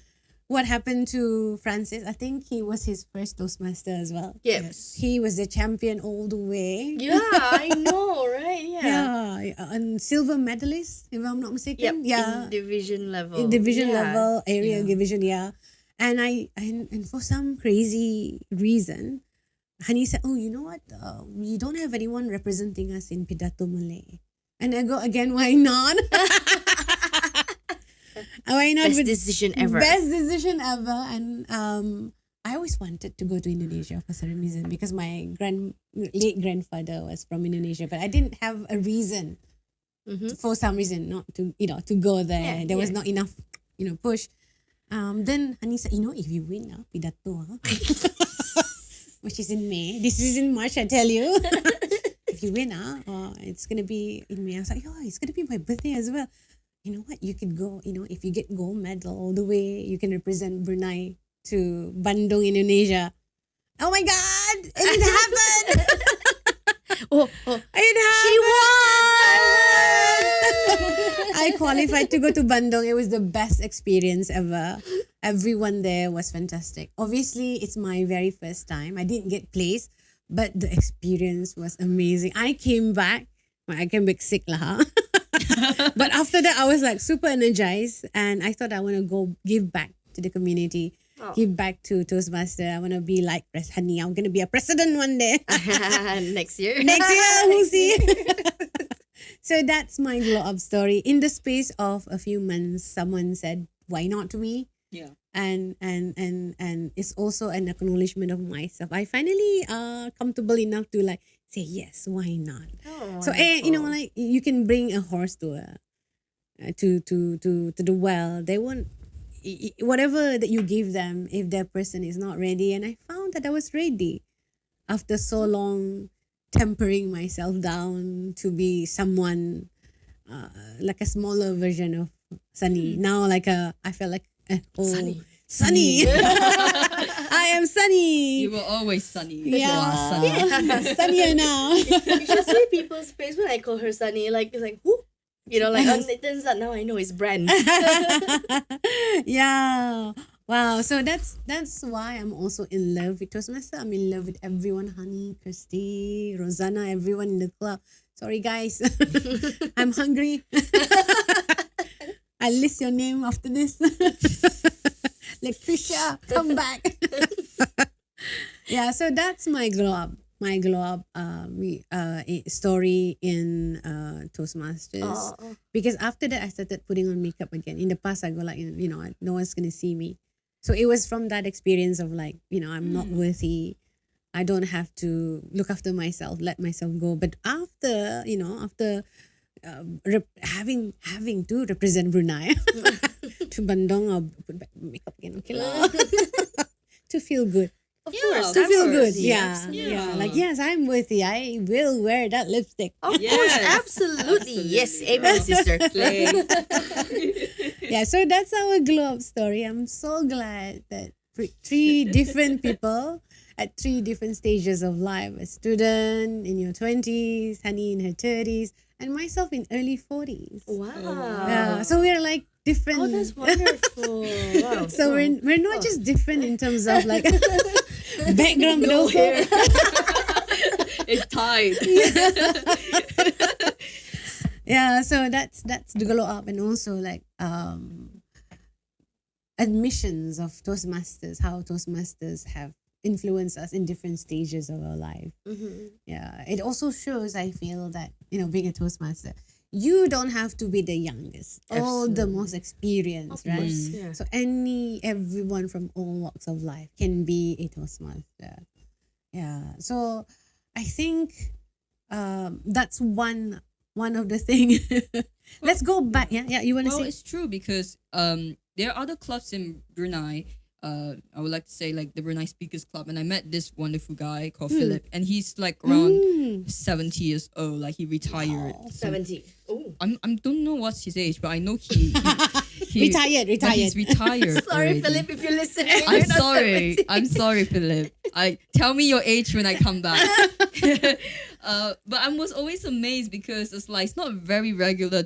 what happened to Francis, I think he was his first Toastmaster as well. Yes. He was the champion all the way. Yeah, I know, right? Yeah. Yeah, and silver medalist, if I'm not mistaken. Yeah, In division level. in division Yeah. level, area Yeah. division, yeah. And and for some crazy reason, Hani said, oh, you know what? We don't have anyone representing us in Pidato Malay. And I go, again, why not? Why not? Best decision ever. Best decision ever. And I always wanted to go to Indonesia for some reason, because my late grandfather was from Indonesia, but I didn't have a reason for some reason not to to go there. Yeah, There was yeah. not enough push. Then Hani said, if you win Pidato, which is in May. This is in March, I tell you. If you win, it's gonna be in May. I was like, it's gonna be my birthday as well. You know what? You could go. If you get gold medal all the way, you can represent Brunei to Bandung, Indonesia. Oh my God! It happened. Oh, It happened. I qualified to go to Bandung. It was the best experience ever. Everyone there was fantastic. Obviously, it's my very first time. I didn't get placed, but the experience was amazing. I came back sick lah. But after that, I was like super energized, and I thought I want to go give back to the community, give back to Toastmaster. I want to be like Hani. I'm going to be a president one day. next year. Next year, we'll see. So that's my glow up story. In the space of a few months, someone said, "Why not to me?" Yeah. And it's also an acknowledgement of myself. I finally comfortable enough to like say yes. Why not? Oh, So like you can bring a horse to the well. They won't whatever that you give them if that person is not ready. And I found that I was ready after so long tempering myself down to be someone like a smaller version of Sunni. Now I felt like Sunni. I am Sunni. You were always Sunny. Yeah. You are Sunny. Sunnier now. You should see people's face when I call her Sunny. Like, it's like, who? It turns out now I know it's brand. Yeah. Wow. So that's why I'm also in love with Toastmaster. I'm in love with everyone. Hani, Kirsty, Rosanna, everyone in the club. Sorry guys. I'm hungry. I'll list your name after this. Patricia, come back. Yeah, so that's my glow up. My glow up story in Toastmasters. Because after that I started putting on makeup again. In the past I go like, no one's gonna see me. So it was from that experience of like, I'm not worthy. I don't have to look after myself, let myself go. But after having to represent Brunei to Bandung, I'll put back makeup again. Okay lah. To feel good. Of Yeah, course. To feel good. absolutely, Yeah. absolutely. Yeah. Like, yes, I'm worthy. I will wear that lipstick. Of course, Yes. absolutely. Yes, Absolutely. amen, sister. Play. Yeah, so that's our glow up story. I'm so glad that three different people at three different stages of life: a student in your 20s, Hani in her 30s, and myself in early 40s. Wow. Yeah, so we're like different. Oh, that's wonderful. Wow. So we're not just different in terms of like background, but also It's tied. yeah. So that's the glow up, and also like admissions of Toastmasters, how Toastmasters have influenced us in different stages of our life. Mm-hmm. Yeah, it also shows, I feel, that being a Toastmaster, you don't have to be the youngest or the most experienced, Of right? course, yeah. So everyone from all walks of life can be a Toastmaster. Yeah. So I think that's one of the thing. Let's go back. Yeah. You want to Well, say? it's true because there are other clubs in Brunei. I would like to say like the Brunei Speakers Club, and I met this wonderful guy called Philip, and he's like around 70 years old. Like he retired. Wow. 70. Oh. I don't know what's his age, but I know he Retired. but he's retired. Sorry, already. Philip, if you're listening. I'm you're not sorry. 70. I'm sorry, Philip. I tell me your age when I come back. But I was always amazed because it's not very regular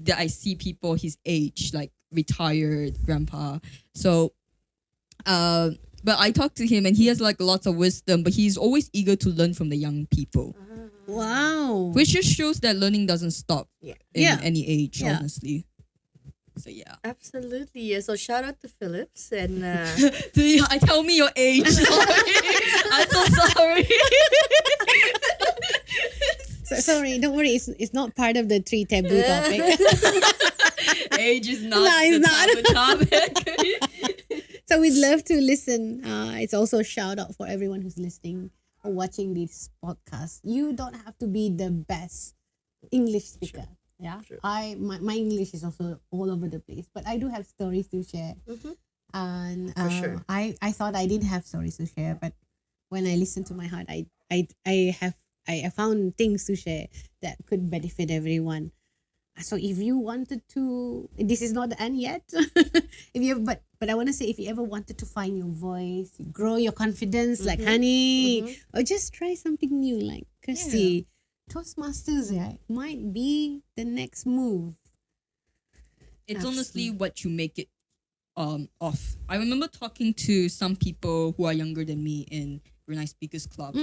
that I see people his age, like retired grandpa. So, but I talked to him and he has like lots of wisdom, but he's always eager to learn from the young people, Wow. which just shows that learning doesn't stop Yeah. in Yeah. any age, Yeah. honestly. So yeah. Absolutely. Yeah. So shout out to Phillips and I tell me your age. Sorry. I'm so sorry. So, sorry, don't worry. It's not part of the three taboo topic. Age is not No, it's the not. topic. So we'd love to listen. It's also a shout out for everyone who's listening or watching this podcast. You don't have to be the best English speaker. Yeah, Sure. My English is also all over the place, but I do have stories to share. Mhm. And For sure. I thought I didn't have stories to share, but when I listened to my heart, I found things to share that could benefit everyone. So if you wanted to, this is not the end yet. If you but I want to say, if you ever wanted to find your voice, grow your confidence, like Hani, or just try something new, like Kirsty, Toastmasters, right, might be the next move. It's honestly what you make it of. I remember talking to some people who are younger than me in Brunei Speakers Club,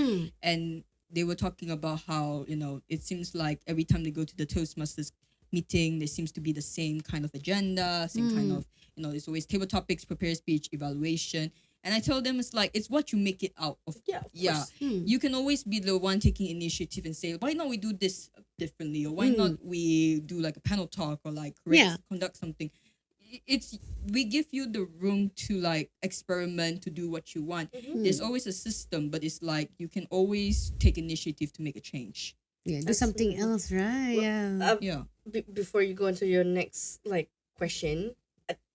and they were talking about how it seems like every time they go to the Toastmasters meeting, there seems to be the same kind of agenda, same kind of there's always table topics, prepare speech, evaluation. And I told them it's what you make it out of. Yeah, of course. You can always be the one taking initiative and say, why not we do this differently, or why not we do like a panel talk, or like conduct something. We give you the room to like experiment, to do what you want. There's always a system, but it's like you can always take initiative to make a change. Yeah, do something Absolutely. else, right? Yeah. Before you go into your next question,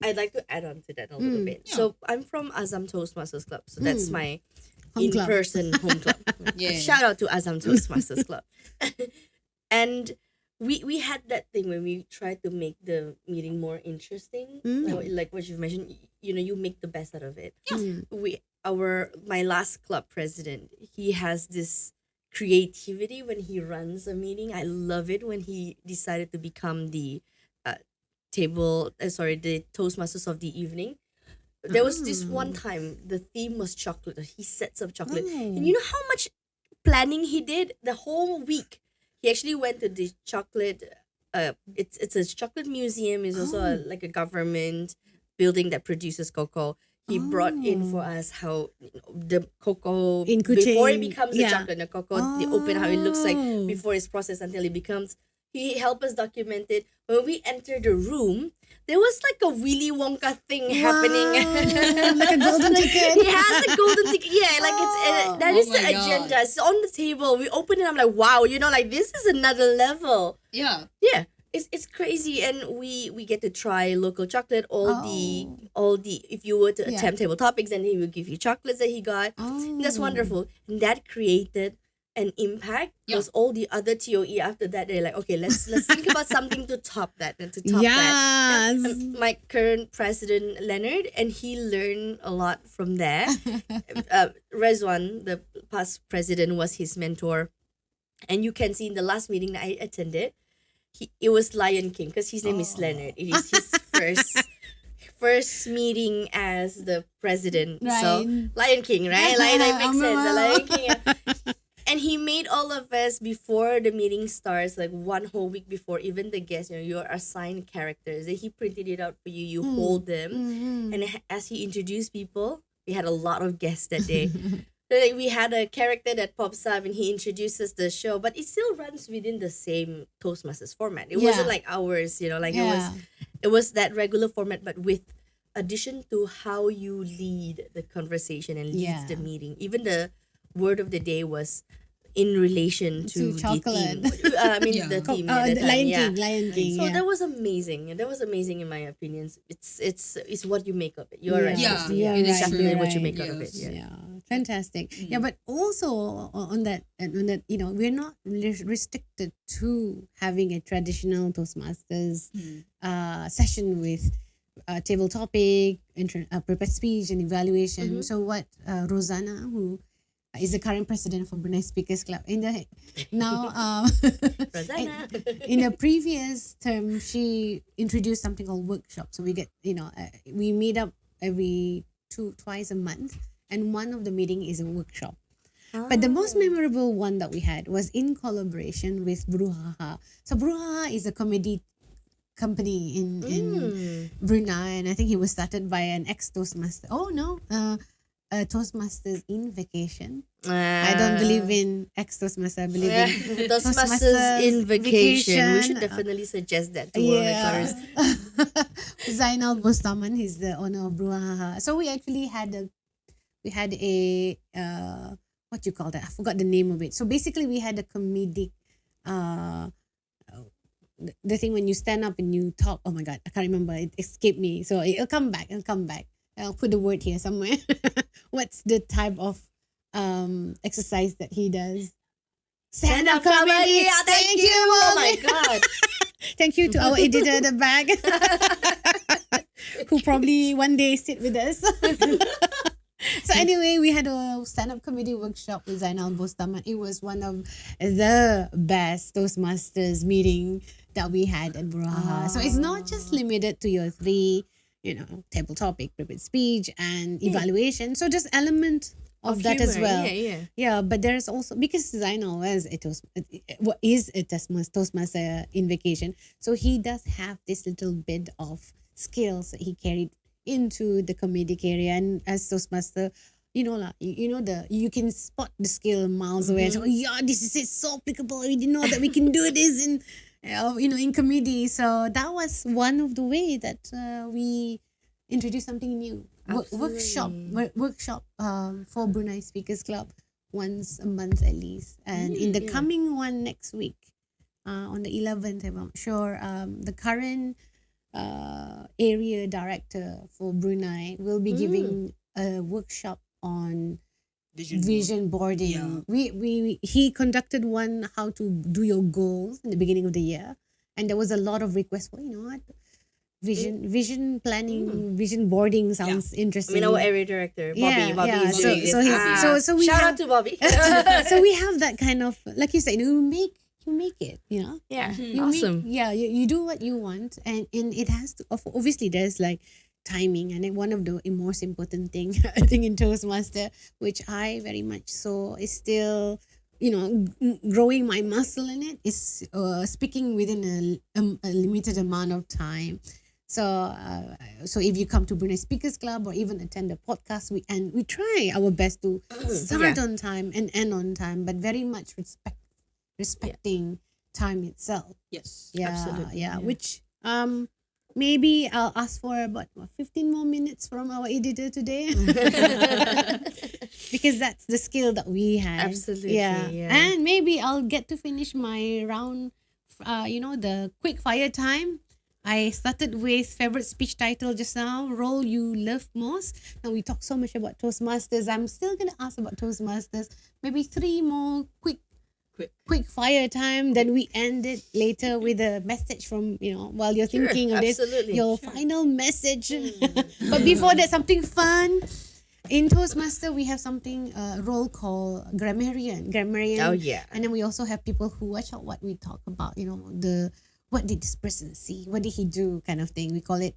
I'd like to add on to that a little bit. Yeah. So I'm from Azam Toastmasters Club, so that's my Home club. in-person home club. Yeah. Shout out to Azam Toastmasters Club. And we had that thing when we tried to make the meeting more interesting. Like what you've mentioned, you make the best out of it. My last club president, he has this creativity when he runs a meeting. I love it when he decided to become the the Toastmasters of the evening. There was this one time the theme was chocolate. He sets up chocolate, and you know how much planning he did the whole week. He actually went to the chocolate. It's a chocolate museum. It's also like a government building that produces cocoa. He brought in for us how the cocoa In before it Kuching, becomes yeah. the chocolate, the cocoa, the open how it looks like before it's processed until it becomes. He helped us document it. When we entered the room, there was like a Willy Wonka thing happening. Like a golden ticket. He has a golden ticket. Yeah, like that is the my God. agenda. It's on the table. We open it. I'm like, wow, this is another level. Yeah. Yeah, it's crazy, and we get to try local chocolate. All the if you were to attempt table topics, then he will give you chocolates that he got. And that's wonderful. And that created an impact, because all the other TOE after that, they're like, okay, let's think about something to top that and to top that. Yes. My current president Leonard, and he learned a lot from there. Rezwan, the past president, was his mentor, and you can see in the last meeting that I attended, it was Lion King, because his name is Leonard. It is his first meeting as the president. So Right. Lion King, right? Like that makes sense. The Lion King. Yeah. And he made all of us, before the meeting starts, like one whole week before, even the guests, you're assigned characters. And he printed it out for you. You hold them. And as he introduced people, we had a lot of guests that day. So, like, we had a character that pops up and he introduces the show, but it still runs within the same Toastmasters format. It wasn't like ours, like it was that regular format, but with addition to how you lead the conversation and leads the meeting. Even the word of the day was in relation to the chocolate. theme. I mean the theme at the time. Lion King. So that was amazing. That was amazing in my opinions. It's what you make of it. You are right. Yeah, Kirsty. it is Definitely true. what you make Yes. out of it. Yeah. Yeah, fantastic. Yeah, but also on that, we're not restricted to having a traditional Toastmasters session with table topic, prepared speech, and evaluation. So what Rosanna, who is the current president for Brunei Speakers Club, in the Rosanna. in a previous term, she introduced something called workshop. So we get, we meet up every twice a month, and one of the meeting is a workshop. But the most memorable one that we had was in collaboration with Bruhaha. So Bruhaha is a comedy company in Brunei, and I think he was started by an ex-Toastmaster. Oh no, Toastmasters in vacation. I don't believe in ex-Toastmaster. I believe in Toastmasters in vacation. We should definitely suggest that to all the tourists. Zainal Bostaman, he's the owner of Bruhaha. So we actually had a what you call that? I forgot the name of it. So basically, we had a comedic. The thing when you stand up and you talk. Oh my God, I can't remember. It escaped me. So it'll come back. I'll put the word here somewhere. What's the type of exercise that he does? Stand-up comedy. Yeah, thank you. Oh my God. Thank you to our editor at the back, who probably one day sit with us. So anyway, we had a stand-up comedy workshop with Zainal Bostaman. It was one of the best Toastmasters meeting that we had at Buraha. So it's not just limited to your three, table topic, prepared speech, and evaluation. So just element of that as humor, well. yeah. But there's also, because Zainal is a Toastmaster in vacation, so he does have this little bit of skills that he carried into the comedic area, and as Toastmaster, you can spot the skill miles away. So this is so applicable. We didn't know that we can do this in comedy. So that was one of the way that we introduced something new. Workshop for Brunei Speakers Club once a month at least, and in the coming one next week, on the 11th, I'm not sure. The current area director for Brunei will be giving a workshop on vision boarding. He conducted one how to do your goals in the beginning of the year, and there was a lot of requests for vision planning, vision boarding sounds interesting. I mean, our area director, Bobby. Is doing this. So we shout have, out to Bobby. so we have that kind of, like you said, you make it, Yeah, You awesome. you do what you want, and it has to, obviously there's like timing, and one of the most important thing I think in Toastmaster, which I very much saw is still growing my muscle in it, is speaking within a limited amount of time. So if you come to Brunei Speakers Club or even attend the podcast, we try our best to start on time and end on time, but very much respecting time itself. Yes. Absolutely. Yeah. Which maybe I'll ask for about 15 more minutes from our editor today. Because that's the skill that we have. Absolutely. Yeah. And maybe I'll get to finish my round, the quick fire time. I started with favorite speech title just now, role you love most. Now we talk so much about Toastmasters. I'm still going to ask about Toastmasters. Maybe 3 more quick quick fire time. Then we end it later with a message from, while you're Sure, thinking of this, absolutely. your final message. But before that, something fun. In Toastmaster, we have something, roll call, grammarian. Oh, yeah. And then we also have people who watch out what we talk about, what did this person see? What did he do kind of thing. We call it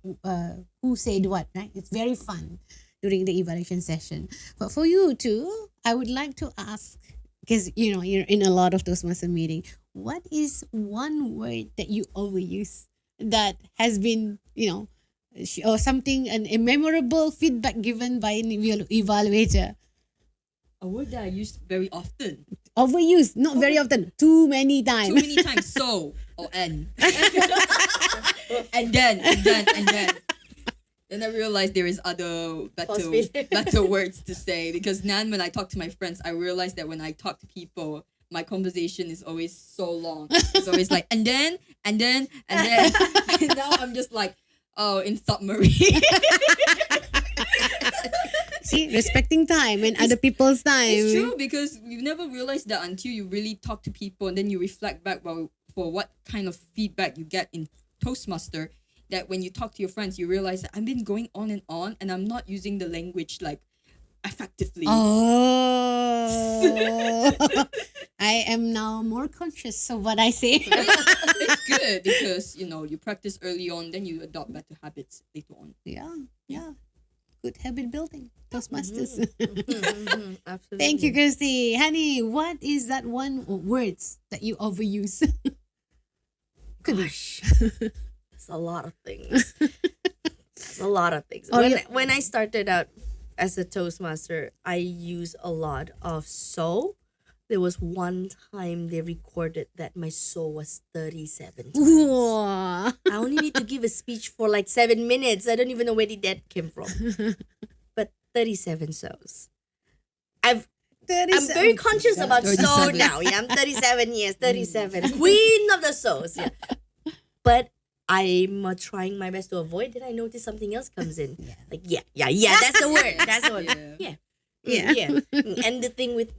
who said what, right? It's very fun during the evaluation session. But for you too, I would like to ask, because, you're in a lot of Toastmaster meeting, what is one word that you overuse that has been, or something, a memorable feedback given by an evaluator? A word that I use very often. Overused, not very often, too many times. Too many times. So or and. and then. Then I realized there is other better words to say, because now when I talk to my friends, I realize that when I talk to people, my conversation is always so long. It's always like and then. And now I'm just like, oh, in submarine. See, respecting time and other people's time. It's true, because you never realize that until you really talk to people, and then you reflect back for what kind of feedback you get in Toastmaster. That when you talk to your friends, you realize that I've been going on, and I'm not using the language like effectively. Oh, I am now more conscious of what I say. It's good because you practice early on, then you adopt better habits later on. Yeah. Good habit building. Toastmasters. Absolutely. Thank you, Kirsty. Hani, what is that one words that you overuse? Gosh, there's a lot of things. Oh, When I started out as a Toastmaster, I use a lot of so. There was one time they recorded that my so was 37 times. Whoa. I only need to give a speech for like 7 minutes. I don't even know where did that came from. But 37 so's. I'm very conscious about so 37. now. Yeah, I'm 37 years, 37. Queen of the so's. Yeah. But I'm trying my best to avoid it. I notice something else comes in. Like, yeah. That's the word. That's the word. Yeah. And the thing with,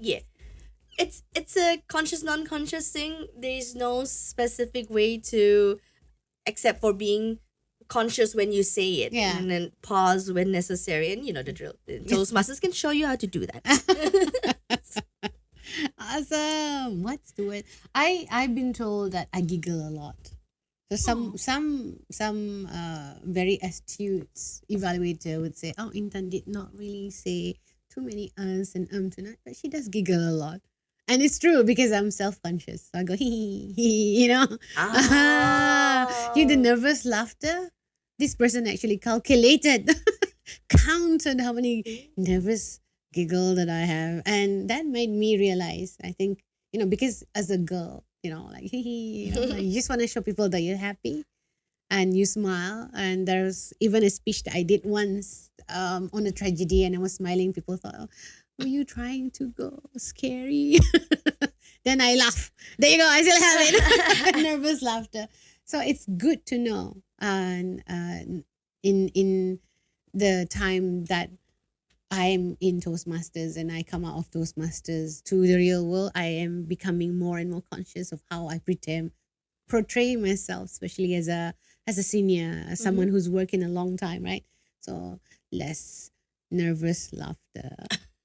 it's a conscious, non-conscious thing. There's no specific way to, except for being conscious when you say it. Yeah. And then pause when necessary. And you know the drill. Toastmasters can show you how to do that. Awesome. What's the word? I've been told that I giggle a lot. So some very astute evaluator would say, "Oh, Intan did not really say too many uhs and tonight, but she does giggle a lot." And it's true because I'm self-conscious. So I go, hee, the nervous laughter. This person actually calculated, counted how many nervous giggle that I have. And that made me realize, I think, because as a girl, like, like you just want to show people that you're happy and you smile. And there's even a speech that I did once on a tragedy, and I was smiling. People thought, "Oh, were you trying to go scary?" Then I laugh. There you go. I still have it. Nervous laughter. So it's good to know. And in the time that I'm in Toastmasters and I come out of Toastmasters to the real world, I am becoming more and more conscious of how I portray myself, especially as a senior, as someone who's working a long time, right? So less nervous laughter,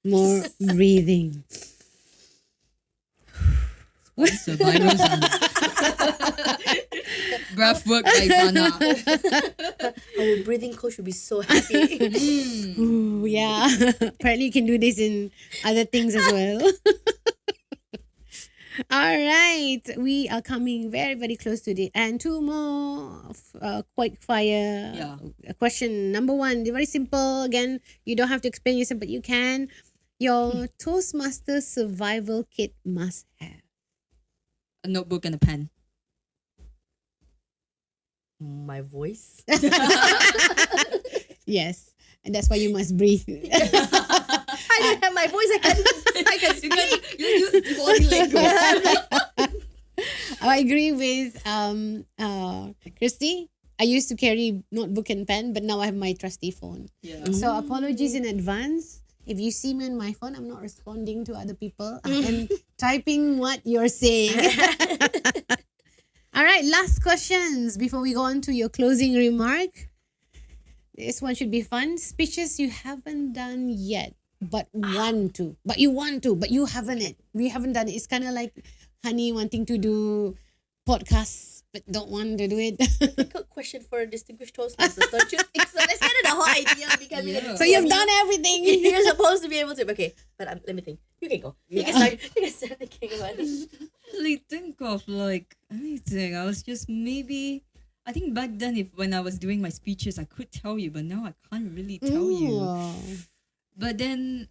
more breathing. Survivors. Breath work by Vanna. Our breathing coach would be so happy. Ooh, yeah. Apparently you can do this in other things as well. All right. We are coming very, very close to the end. Two more quick fire question. Number one, very simple. Again, you don't have to explain yourself, but you can. Your Toastmaster survival kit must have A notebook and a pen. My voice. Yes. And that's why you must breathe. I don't have my voice. I can speak. You use body language. I agree with Kirsty. I used to carry notebook and pen, but now I have my trusty phone. Yeah. So apologies in advance If you see me on my phone, I'm not responding to other people. I am typing what you're saying. All right, last questions before we go on to your closing remark. This one should be fun. Speeches you haven't done yet, but want to. But you want to, but you haven't it. We haven't done it. It's kind of like Hani wanting to do podcasts, but don't want to do it. Difficult question for a distinguished Toastmasters, don't you think so? That's kind of the whole idea of becoming a So you've done everything. You're supposed to be able to. Okay, but let me think. You can go. You can start. You can start thinking about it. Really think of like anything. I was just maybe. I think back then, when I was doing my speeches, I could tell you, but now I can't really tell you. But then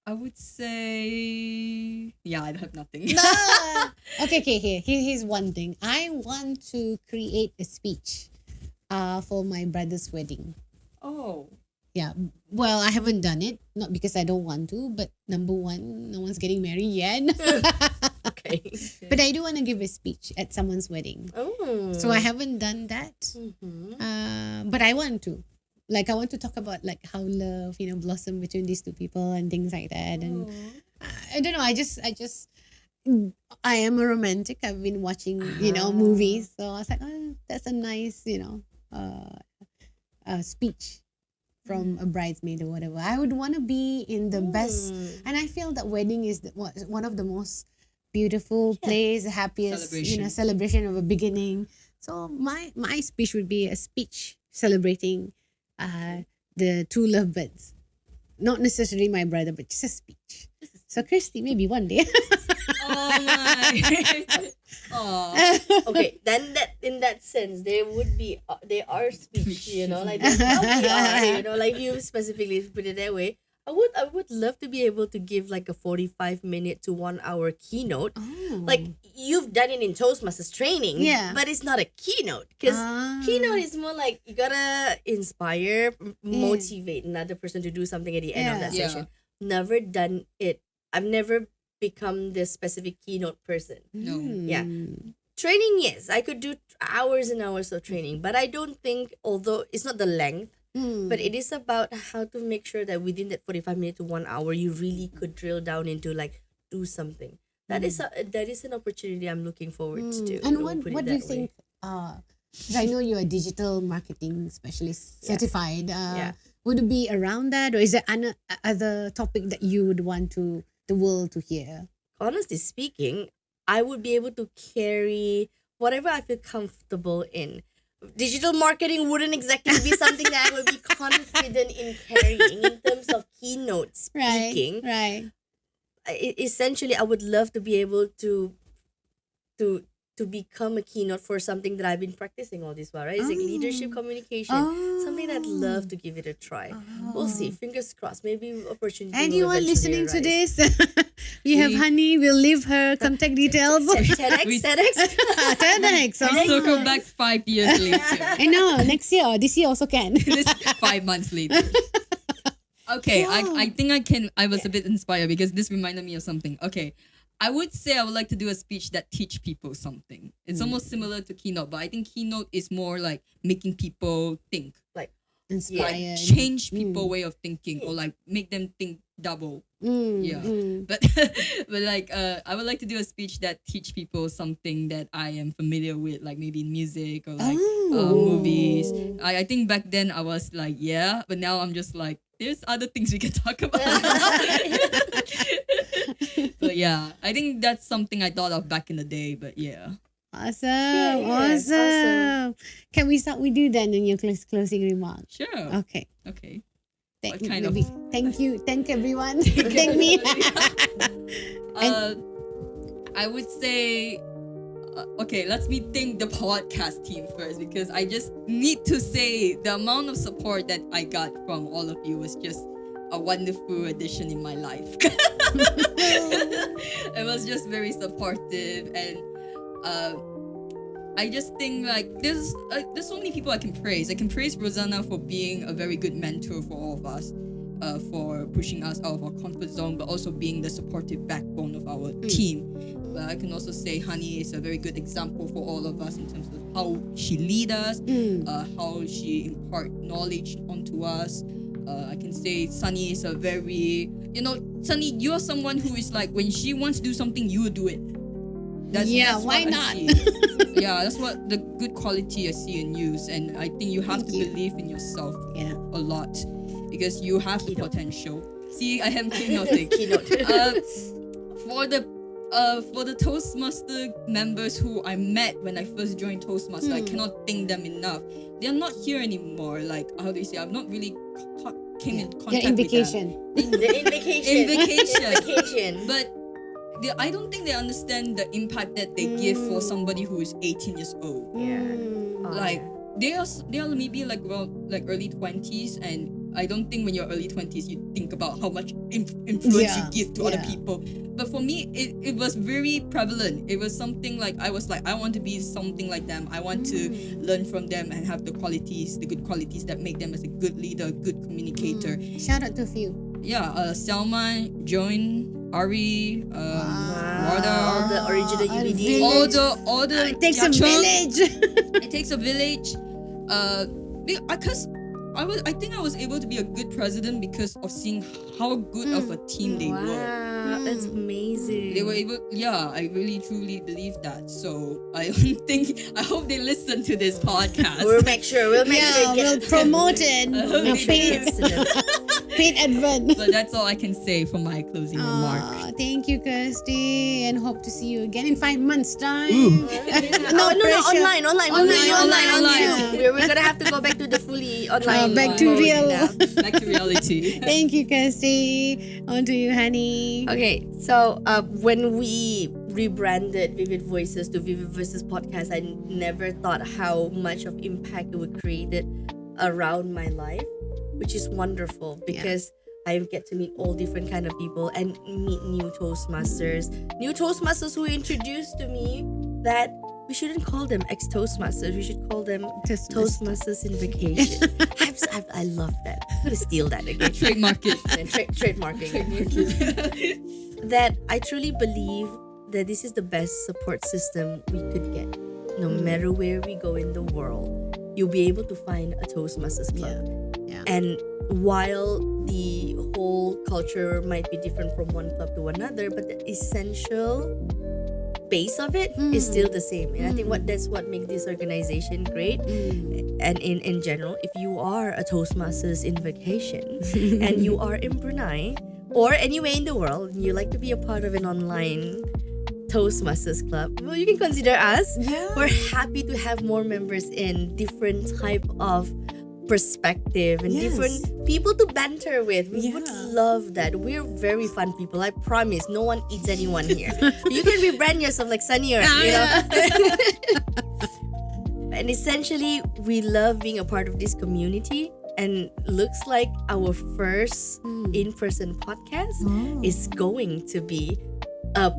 I would say, yeah, I have nothing. Okay. Here's one thing. I want to create a speech for my brother's wedding. Oh. Yeah. Well, I haven't done it. Not because I don't want to, but number one, no one's getting married yet. Okay. But I do want to give a speech at someone's wedding. Oh. So I haven't done that. But I want to. Like, I want to talk about like how love, blossom between these two people and things like that. And I don't know. I am a romantic. I've been watching, movies. So I was like, oh, that's a nice, speech from a bridesmaid or whatever. I would want to be in the best. And I feel that wedding is one of the most beautiful place, happiest, celebration of a beginning. So my speech would be a speech celebrating the two lovebirds. Not necessarily my brother, but just a speech. So Kirsty, maybe one day. Oh my. Okay, then in that sense, there are speech, like there probably are, like you specifically put it that way. I would love to be able to give like a 45-minute to 1 hour keynote. Oh. Like you've done it in Toastmasters training, but it's not a keynote because keynote is more like you gotta inspire, motivate another person to do something at the end of that session. Never done it. I've never become this specific keynote person. No. Yeah. Training, yes. I could do hours and hours of training, but I don't think, although it's not the length, but it is about how to make sure that within that 45 minutes to 1 hour, you really could drill down into like do something. That is an opportunity I'm looking forward to do. And what do you think? 'Cause I know you're a digital marketing specialist, certified. Would it be around that, or is there other topic that you would want the world to hear? Honestly speaking, I would be able to carry whatever I feel comfortable in. Digital marketing wouldn't exactly be something that I would be confident in carrying in terms of keynote speaking. Right. Essentially, I would love to be able to become a keynote for something that I've been practicing all this while, right? It's like leadership communication. Something that I'd love to give it a try. We'll see. Fingers crossed. Maybe opportunity. Anyone listening to this? You have Hani. We'll leave her contact details. TEDx. TEDx. We circle back 5 years later. I know. Next year. This year also can. This 5 months later. Okay, I think I was a bit inspired because this reminded me of something. Okay. I would say I would like to do a speech that teach people something. It's almost similar to keynote, but I think keynote is more like making people think, like inspired, change people way of thinking, or like make them think double. But like I would like to do a speech that teach people something that I am familiar with, like maybe music or like movies. I think back then I was like, but now I'm just like, there's other things we can talk about. But yeah, I think that's something I thought of back in the day. But yeah. Awesome. Can we start with you then in your closing remarks? Sure. Okay. What kind of? Thank you. Thank everyone. Thank me. I would say, okay, let me thank the podcast team first, because I just need to say the amount of support that I got from all of you was just a wonderful addition in my life. It was just very supportive, and I just think like there's so many people I can praise. I can praise Rosanna for being a very good mentor for all of us, for pushing us out of our comfort zone, but also being the supportive backbone of our team. But I can also say Hani is a very good example for all of us in terms of how she leads us, how she impart knowledge onto us. I can say Sunni is a very, Sunni, you're someone who is like, when she wants to do something, you do it. That's why what not? I see. Yeah, that's what the good quality I see in you. And I think you have to believe in yourself a lot, because you have the potential. See, I have keynoting. For the Toastmaster members who I met when I first joined Toastmaster, I cannot thank them enough. They're not here anymore. Like, how do you say? I've not really came in contact They're in with vacation. them. In vacation. In vacation. vacation. But I don't think they understand the impact that they give for somebody who is 18 years old. Yeah. Like, they are maybe like early 20s, and I don't think when you're early 20s you think about how much influence you give to other people. But for me, it was very prevalent. It was something like I was like, I want to be something like them. I want to learn from them and have the good qualities that make them as a good leader, good communicator. Shout out to a few. Yeah, Salman, Joan, Ari, Warda, all the original UBD. all the It takes a village. It takes a village. Because I think I was able to be a good president because of seeing how good of a team they were. Wow, that's amazing. They were able, I really truly believe that. So I hope they listen to this podcast. We'll make sure. We'll promote it. Paid advert. But that's all I can say for my closing remark. Thank you, Kirsty, and hope to see you again in 5 months' time. No, online. Online. We're gonna have to go back to the fully online. Back to real. Back to reality. Thank you, Kirsty. On to you, Hani. Okay, so when we rebranded Vivid Voices to Vivid Voices Podcast, I never thought how much of impact it would create around my life, which is wonderful because I get to meet all different kind of people and meet new Toastmasters who introduced to me that we shouldn't call them ex-Toastmasters. We should call them Toastmasters in vacation. I love that. I'm going to steal that again. Trademark it. Trademarking it. That I truly believe that this is the best support system we could get. No matter where we go in the world, you'll be able to find a Toastmasters club. Yeah. And while the whole culture might be different from one club to another, but the essential base of it is still the same. And I think that's what makes this organization great. And in general, if you are a Toastmasters in vacation and you are in Brunei or anywhere in the world and you like to be a part of an online Toastmasters club, well, you can consider us. We're happy to have more members in different type of perspective and different people to banter with. We would love that. We're very fun people. I promise no one eats anyone here. You can rebrand yourself like Sunni or And essentially we love being a part of this community, and looks like our first in-person podcast is going to be a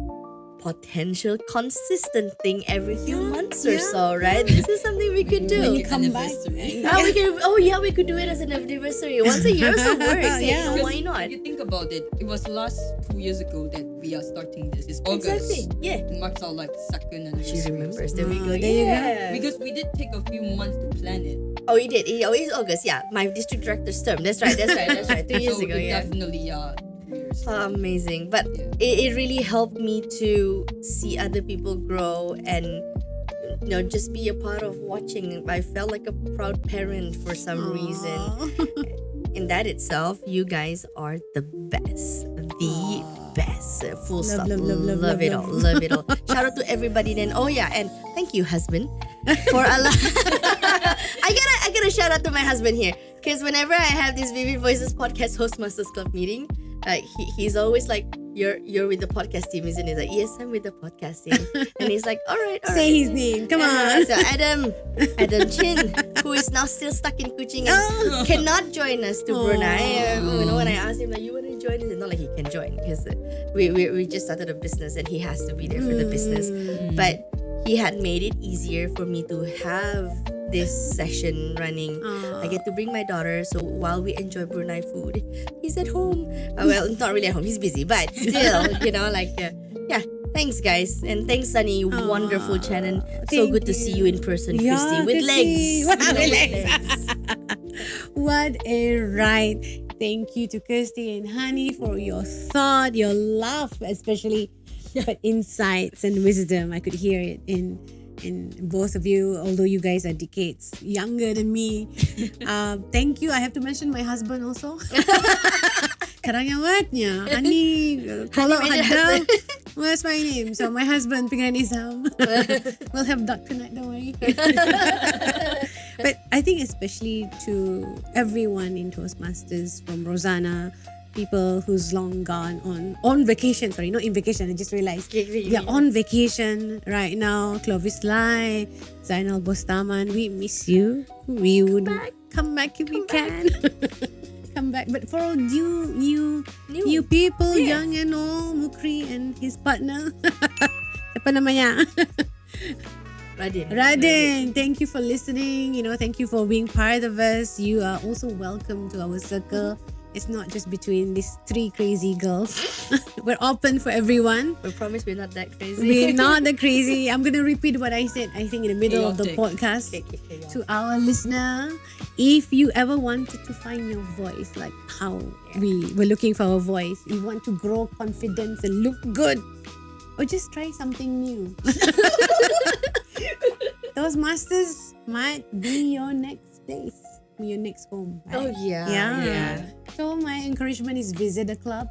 potential consistent thing every few months or so, right? This is something we could do. When you come back. We could do it as an anniversary. Once a year also works. Why not? If you think about it, it was last 2 years ago that we are starting this. It's August. Exactly. Yeah. It marks our second anniversary. She remembers. There we go. There you Yeah. Because we did take a few months to plan it. Oh, he did. It's August. Yeah, my district director's term. That's right. 2 years So ago. it Yeah. definitely, 2 years. Amazing. But it really helped me to see other people grow and just be a part of watching. I felt like a proud parent for some reason. In that itself, you guys are the best. The best. Full stop. Love it all. Love it all. Shout out to everybody then. Oh yeah, and thank you, husband, for I gotta shout out to my husband here, because whenever I have this Vivid Voices podcast Toastmasters Club meeting, he's always like, you're with the podcast team, isn't it? Like, yes, I'm with the podcast team. And he's like, all right. Say his name. Come on. So Adam Chin, who is now still stuck in Kuching and cannot join us to Brunei. When I asked him, like, you want to join? It's not like he can join, because we just started a business and he has to be there for the business. But he had made it easier for me to have this session running. I get to bring my daughter, so while we enjoy Brunei food, he's at home. Well, not really at home, he's busy, but still, thanks guys, and thanks Sunni, wonderful channel. So good to see you in person, Kirsty, with legs. What a ride. Thank you to Kirsty and Hani for your thought, your laugh, especially, but insights and wisdom. I could hear it in both of you, although you guys are decades younger than me. Thank you. I have to mention my husband also. Karangawatnya, Hani, kalau ada, where's my name? So my husband, Pingan Isam. We'll have duck tonight, don't worry. But I think especially to everyone in Toastmasters, from Rosanna, people who's long gone on vacation. Sorry, not in vacation. I just realized they're on vacation right now. Clovis Lai, Zainal Bostaman, we miss you. We would come back if we can. Come back. But for all new people, young and old, Mukri and his partner. Siapa namanya? Radin, thank you for listening. Thank you for being part of us. You are also welcome to our circle. It's not just between these three crazy girls. We're open for everyone. We promise we're not that crazy. We're not that crazy. I'm going to repeat what I said, I think, in the middle of the podcast. To our listener, if you ever wanted to find your voice, like how we were looking for our voice, you want to grow confidence and look good, or just try something new. Those masters might be your next place, your next home. Right? Oh, yeah. So my encouragement is visit the club,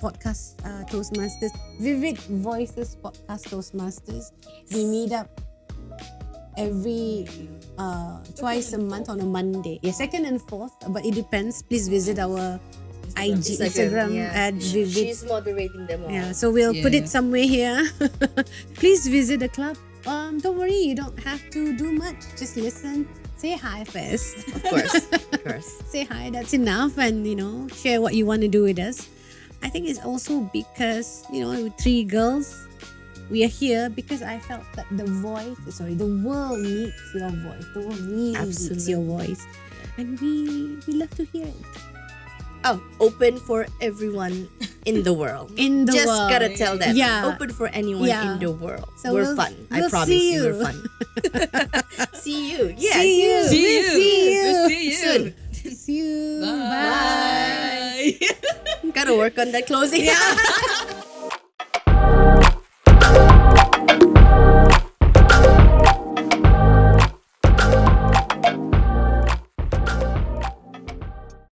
podcast Toastmasters, Vivid Voices Podcast Toastmasters. We meet up every twice a month on a Monday. Yeah, second and fourth, but it depends. Please visit our Instagram at Vivid. She's moderating them all. Yeah, so we'll put it somewhere here. Please visit the club. Don't worry, you don't have to do much. Just listen. Say hi first. Of course. Say hi, that's enough. And, share what you want to do with us. I think it's also because, with three girls, we are here because I felt that the world needs your voice. The world really needs your voice. And we love to hear it. Oh, open for everyone in the world. Just gotta tell them. Yeah. Open for anyone in the world. So we're fun. I promise you, we're fun. See you. Yeah. See you. We'll see you. Soon. See you. Bye. Gotta work on that closing.